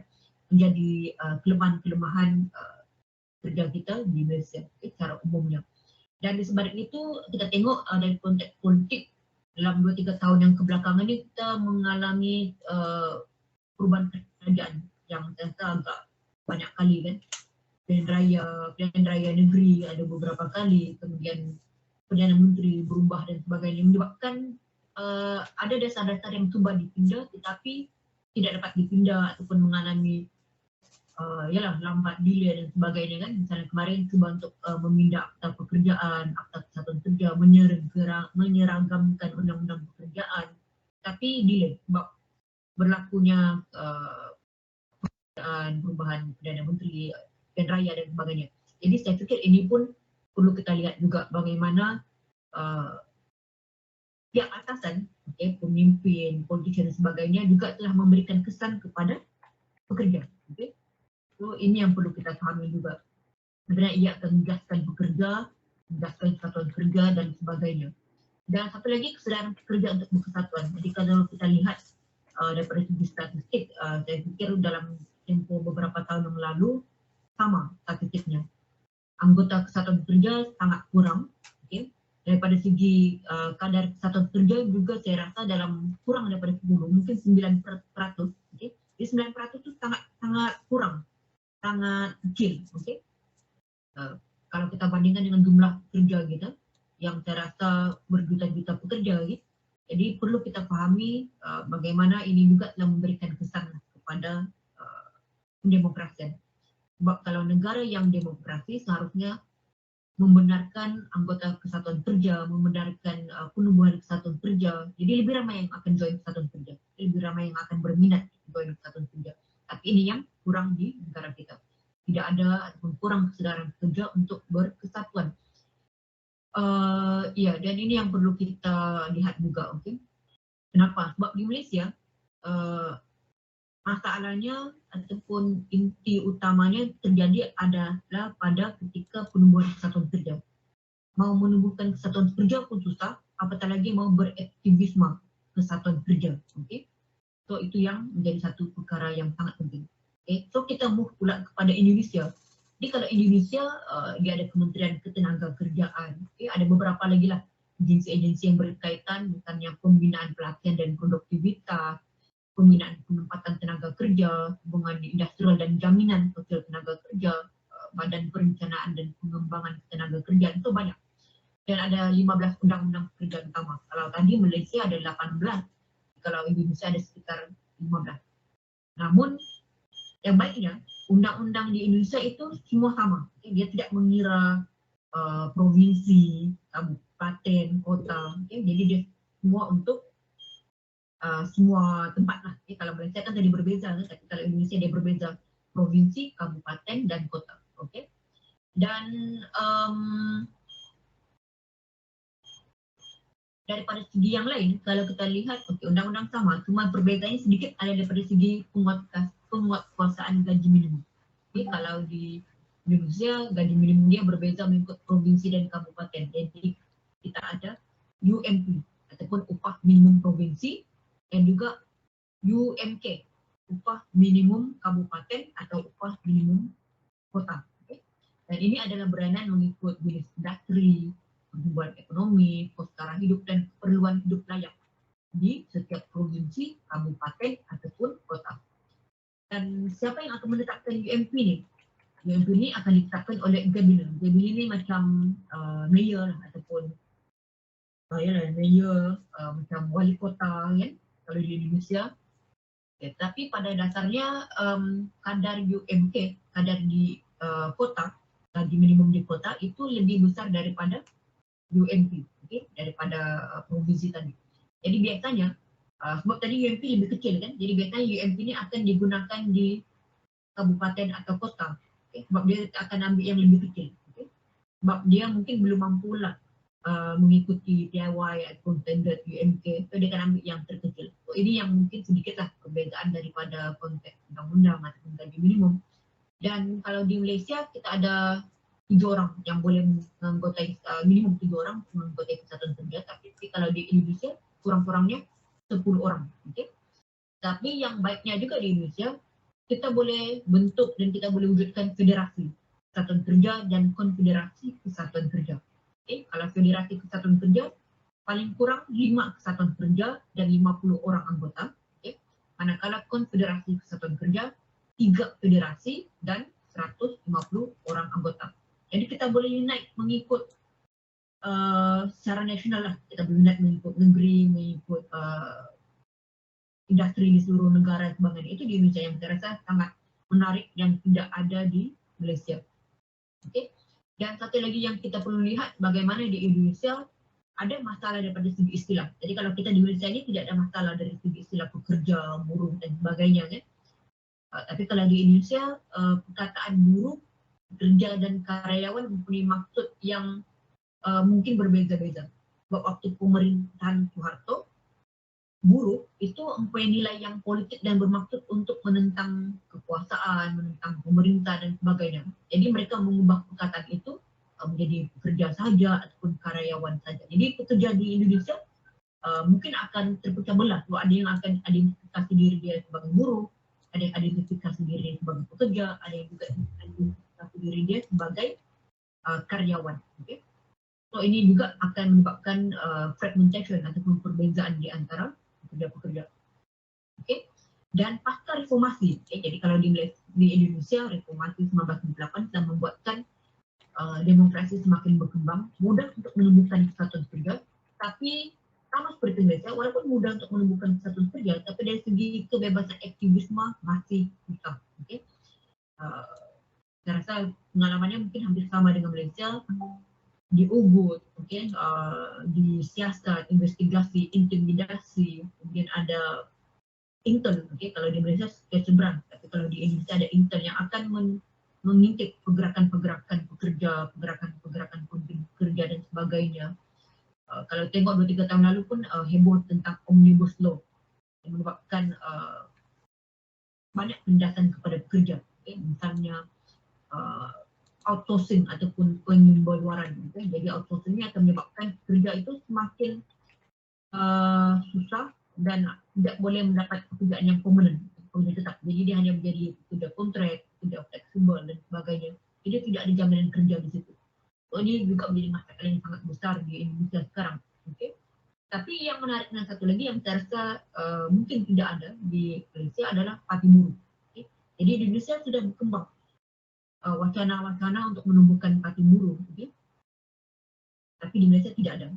menjadi kelemahan-kelemahan kerja kita di Malaysia secara umumnya. Dan di sebalik itu kita tengok dari konteks politik dalam 2-3 tahun yang kebelakangan ini kita mengalami perubahan kerajaan yang ternyata agak banyak kali kan. Pilihan raya negeri ada beberapa kali, kemudian Perdana Menteri berubah dan sebagainya, menyebabkan ada dasar-dasar yang cuba dipindah tetapi tidak dapat dipindah ataupun mengalami lambat delay dan sebagainya kan. Misalnya kemarin cuba untuk memindah akta pekerjaan, akta kesatuan kerja, menyeragamkan undang-undang pekerjaan, tapi delay sebab berlakunya perubahan Perdana Menteri dan Raya dan sebagainya. Jadi saya fikir ini pun perlu kita lihat juga bagaimana pihak atasan, pemimpin, politician dan sebagainya juga telah memberikan kesan kepada pekerja. So ini yang perlu kita pahami juga. Sebenarnya ia akan menggaskan pekerja, menggaskan kesatuan kerja dan sebagainya. Dan satu lagi kesedaran pekerja untuk berkesatuan. Jadi kalau kita lihat daripada segi statistik, saya fikir dalam tempoh beberapa tahun yang lalu sama statistiknya. Anggota kesatuan kerja sangat kurang. Daripada segi kadar kesatuan kerja juga saya rasa dalam kurang daripada 10, mungkin 9%. Jadi 9% itu sangat kurang, sangat kecil. Kalau kita bandingkan dengan jumlah pekerja kita yang saya rasa berjuta-juta pekerja, jadi perlu kita pahami bagaimana ini juga telah memberikan kesan kepada pendemokrasian. Sebab kalau negara yang demokrasi seharusnya membenarkan anggota kesatuan kerja, membenarkan penubuhan kesatuan kerja. Jadi lebih ramai yang akan join kesatuan kerja, lebih ramai yang akan berminat join kesatuan kerja. Tapi ini yang kurang di negara kita. Tidak ada ataupun kurang kesedaran kerja untuk berkesatuan. Dan ini yang perlu kita lihat juga. Kenapa? Sebab di Malaysia masalahnya ataupun inti utamanya terjadi adalah pada ketika penubuhan kesatuan kerja. Mau menumbuhkan kesatuan kerja pun susah, apatah lagi mau beraktivisme kesatuan kerja. So itu yang menjadi satu perkara yang sangat penting. So kita move pula kepada Indonesia. Jadi kalau Indonesia dia ada Kementerian Ketenagakerjaan, ada beberapa lagi lah agensi-agensi yang berkaitan, misalnya pembinaan pelatihan dan produktivitas, pembinaan penempatan tenaga kerja, hubungan industrial dan jaminan sosial tenaga kerja, badan perencanaan dan pengembangan tenaga kerja, itu banyak. Dan ada 15 undang-undang pekerjaan utama. Kalau tadi Malaysia ada 18, kalau Indonesia ada sekitar 15. Namun yang baiknya undang-undang di Indonesia itu semua sama. Dia tidak mengira provinsi, kabupaten, kota. Jadi dia semua untuk semua tempat lah. Kalau Malaysia kan tadi berbeza, tapi kalau Indonesia dia berbeza provinsi, kabupaten dan kota. Okey. Dan daripada segi yang lain, kalau kita lihat undang-undang sama, cuma perbezaannya sedikit ada daripada segi penguatkuasaan gaji minimum. Kalau di Indonesia gaji minimum dia berbeza mengikut provinsi dan kabupaten. Jadi kita ada UMP ataupun upah minimum provinsi dan juga UMK, upah minimum kabupaten atau upah minimum kota. Dan ini adalah beranan mengikut jenis industri, pertumbuhan ekonomi, kos taraf hidup dan keperluan hidup layak di setiap provinsi, kabupaten ataupun kota. Dan siapa yang akan menetapkan UMP ni? UMP ni akan ditetapkan oleh Kabinet. Kabinet ni macam mayor ataupun mayor, macam wali kota kan, kalau di Indonesia. Tapi pada dasarnya kadar UMK, kadar di kota, gaji minimum di kota itu lebih besar daripada UMP, daripada provinsi tadi. Jadi biasanya sebab tadi UMP lebih kecil kan, jadi biasanya UMP ni akan digunakan di kabupaten atau kota, sebab dia akan ambil yang lebih kecil, sebab dia mungkin belum mampu lah mengikuti DIY ataupun standard UMK, so dia akan ambil yang terkecil. So ini yang mungkin sedikitlah perbezaan daripada konteks undang-undang ataupun gaji minimum. Dan kalau di Malaysia kita ada 7 orang yang boleh menganggotai, minimum 7 orang menganggotai kesatuan kerja, tapi kalau di Indonesia kurang-kurangnya 10 orang. Tapi yang baiknya juga di Indonesia, kita boleh bentuk dan kita boleh wujudkan federasi kesatuan kerja dan konfederasi kesatuan kerja. Kalau federasi kesatuan kerja, paling kurang 5 kesatuan kerja dan 50 orang anggota. Manakala konfederasi kesatuan kerja, 3 federasi dan 150 orang anggota. Jadi kita boleh unite mengikut secara nasional lah. Kita boleh unite mengikut negeri, mengikut industri di seluruh negara dan sebagainya. Itu di Indonesia yang saya rasa sangat menarik yang tidak ada di Malaysia. Dan satu lagi yang kita perlu lihat, bagaimana di Indonesia ada masalah daripada segi istilah. Jadi kalau kita di Malaysia ini tidak ada masalah dari segi istilah pekerja, buruh dan sebagainya kan. Tapi kalau di Indonesia, perkataan buruh, pekerja dan karyawan mempunyai maksud yang mungkin berbeza-beza. Sebab waktu pemerintahan Soeharto, buruh itu mempunyai nilai yang politik dan bermaksud untuk menentang kekuasaan, menentang pemerintah dan sebagainya. Jadi mereka mengubah perkataan itu menjadi pekerja saja ataupun karyawan saja. Jadi pekerja di Indonesia mungkin akan terpecah belah. Ada yang akan identifikasi diri dia sebagai buruh, ada yang identifikasi diri dia sebagai pekerja, ada yang juga identifikasi diri dia sebagai karyawan. So ini juga akan menyebabkan fragmentation ataupun perbezaan di antara pekerja-pekerja. Dan pasca reformasi, jadi kalau di Indonesia, reformasi 1998 telah membuatkan demokrasi semakin berkembang, mudah untuk menemukan kesatuan kerja, tapi sama seperti Malaysia, walaupun mudah untuk menemukan kesatuan kerja, tapi dari segi kebebasan aktivisme masih susah. Saya rasa pengalamannya mungkin hampir sama dengan Malaysia. Di Ubud, di siasat, investigasi, intimidasi, kemudian ada intern, kalau di Malaysia seberang, tapi kalau di Indonesia ada intern yang akan mengintip pergerakan-pergerakan pekerja, pergerakan-pergerakan pekerja dan sebagainya. Kalau tengok 2-3 tahun lalu pun heboh tentang Omnibus Law yang menyebabkan banyak penindasan kepada pekerja. Misalnya outsourcing ataupun penyumberluaran. Jadi outsourcing ini akan menyebabkan pekerja itu semakin susah dan tidak boleh mendapat pekerjaan yang permanent, pekerja tetap. Jadi dia hanya menjadi pekerja kontrak, pekerja fleksibel dan sebagainya. Jadi tidak ada jaminan kerja di situ. So, ini juga menjadi masalah yang sangat besar di Indonesia sekarang. Tapi yang menarik dan satu lagi yang saya rasa mungkin tidak ada di Malaysia adalah parti buruh. Jadi di Indonesia sudah berkembang wacana-wacana untuk menumbuhkan parti buruh, tapi di Malaysia tidak ada.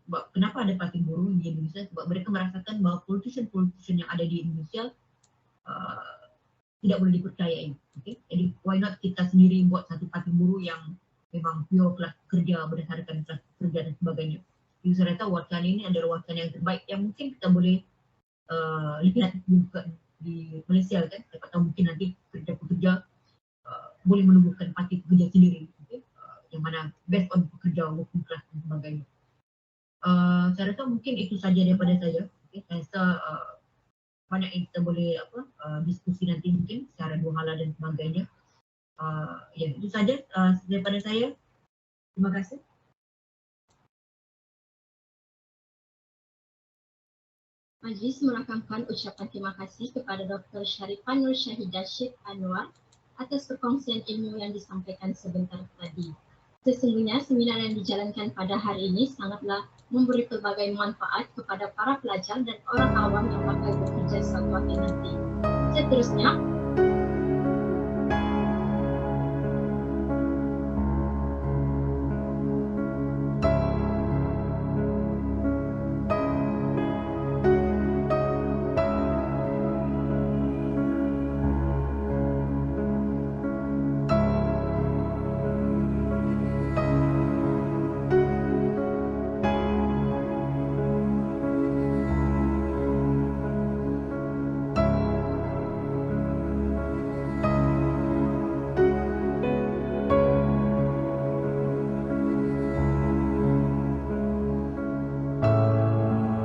Sebab kenapa ada parti buruh di Indonesia? Sebab mereka merasakan bahawa politician-politician yang ada di Indonesia tidak boleh dipercayai. Jadi why not kita sendiri buat satu parti buruh yang memang pure kelas kerja berdasarkan kelas kerja dan sebagainya. Jadi saya rasa wacana ini adalah wacana yang terbaik yang mungkin kita boleh lebih hati dibuka di Malaysia kan, siapa tahu mungkin nanti pekerja-pekerja boleh menumbuhkan parti pekerja sendiri, okay? Yang mana based on pekerja working class dan sebagainya. Saya rasa mungkin itu saja daripada saya. Okay? Saya rasa banyak yang kita boleh diskusi nanti mungkin secara dua hala dan sebagainya. Ya, itu saja daripada saya. Terima kasih. Majlis merakamkan ucapan terima kasih kepada Dr. Sharifah Nur Syahidah Syed Anwar atas perkongsian ilmu yang disampaikan sebentar tadi. Sesungguhnya seminar yang dijalankan pada hari ini sangatlah memberi pelbagai manfaat kepada para pelajar dan orang awam yang bakal bekerja suatu hari nanti. Seterusnya,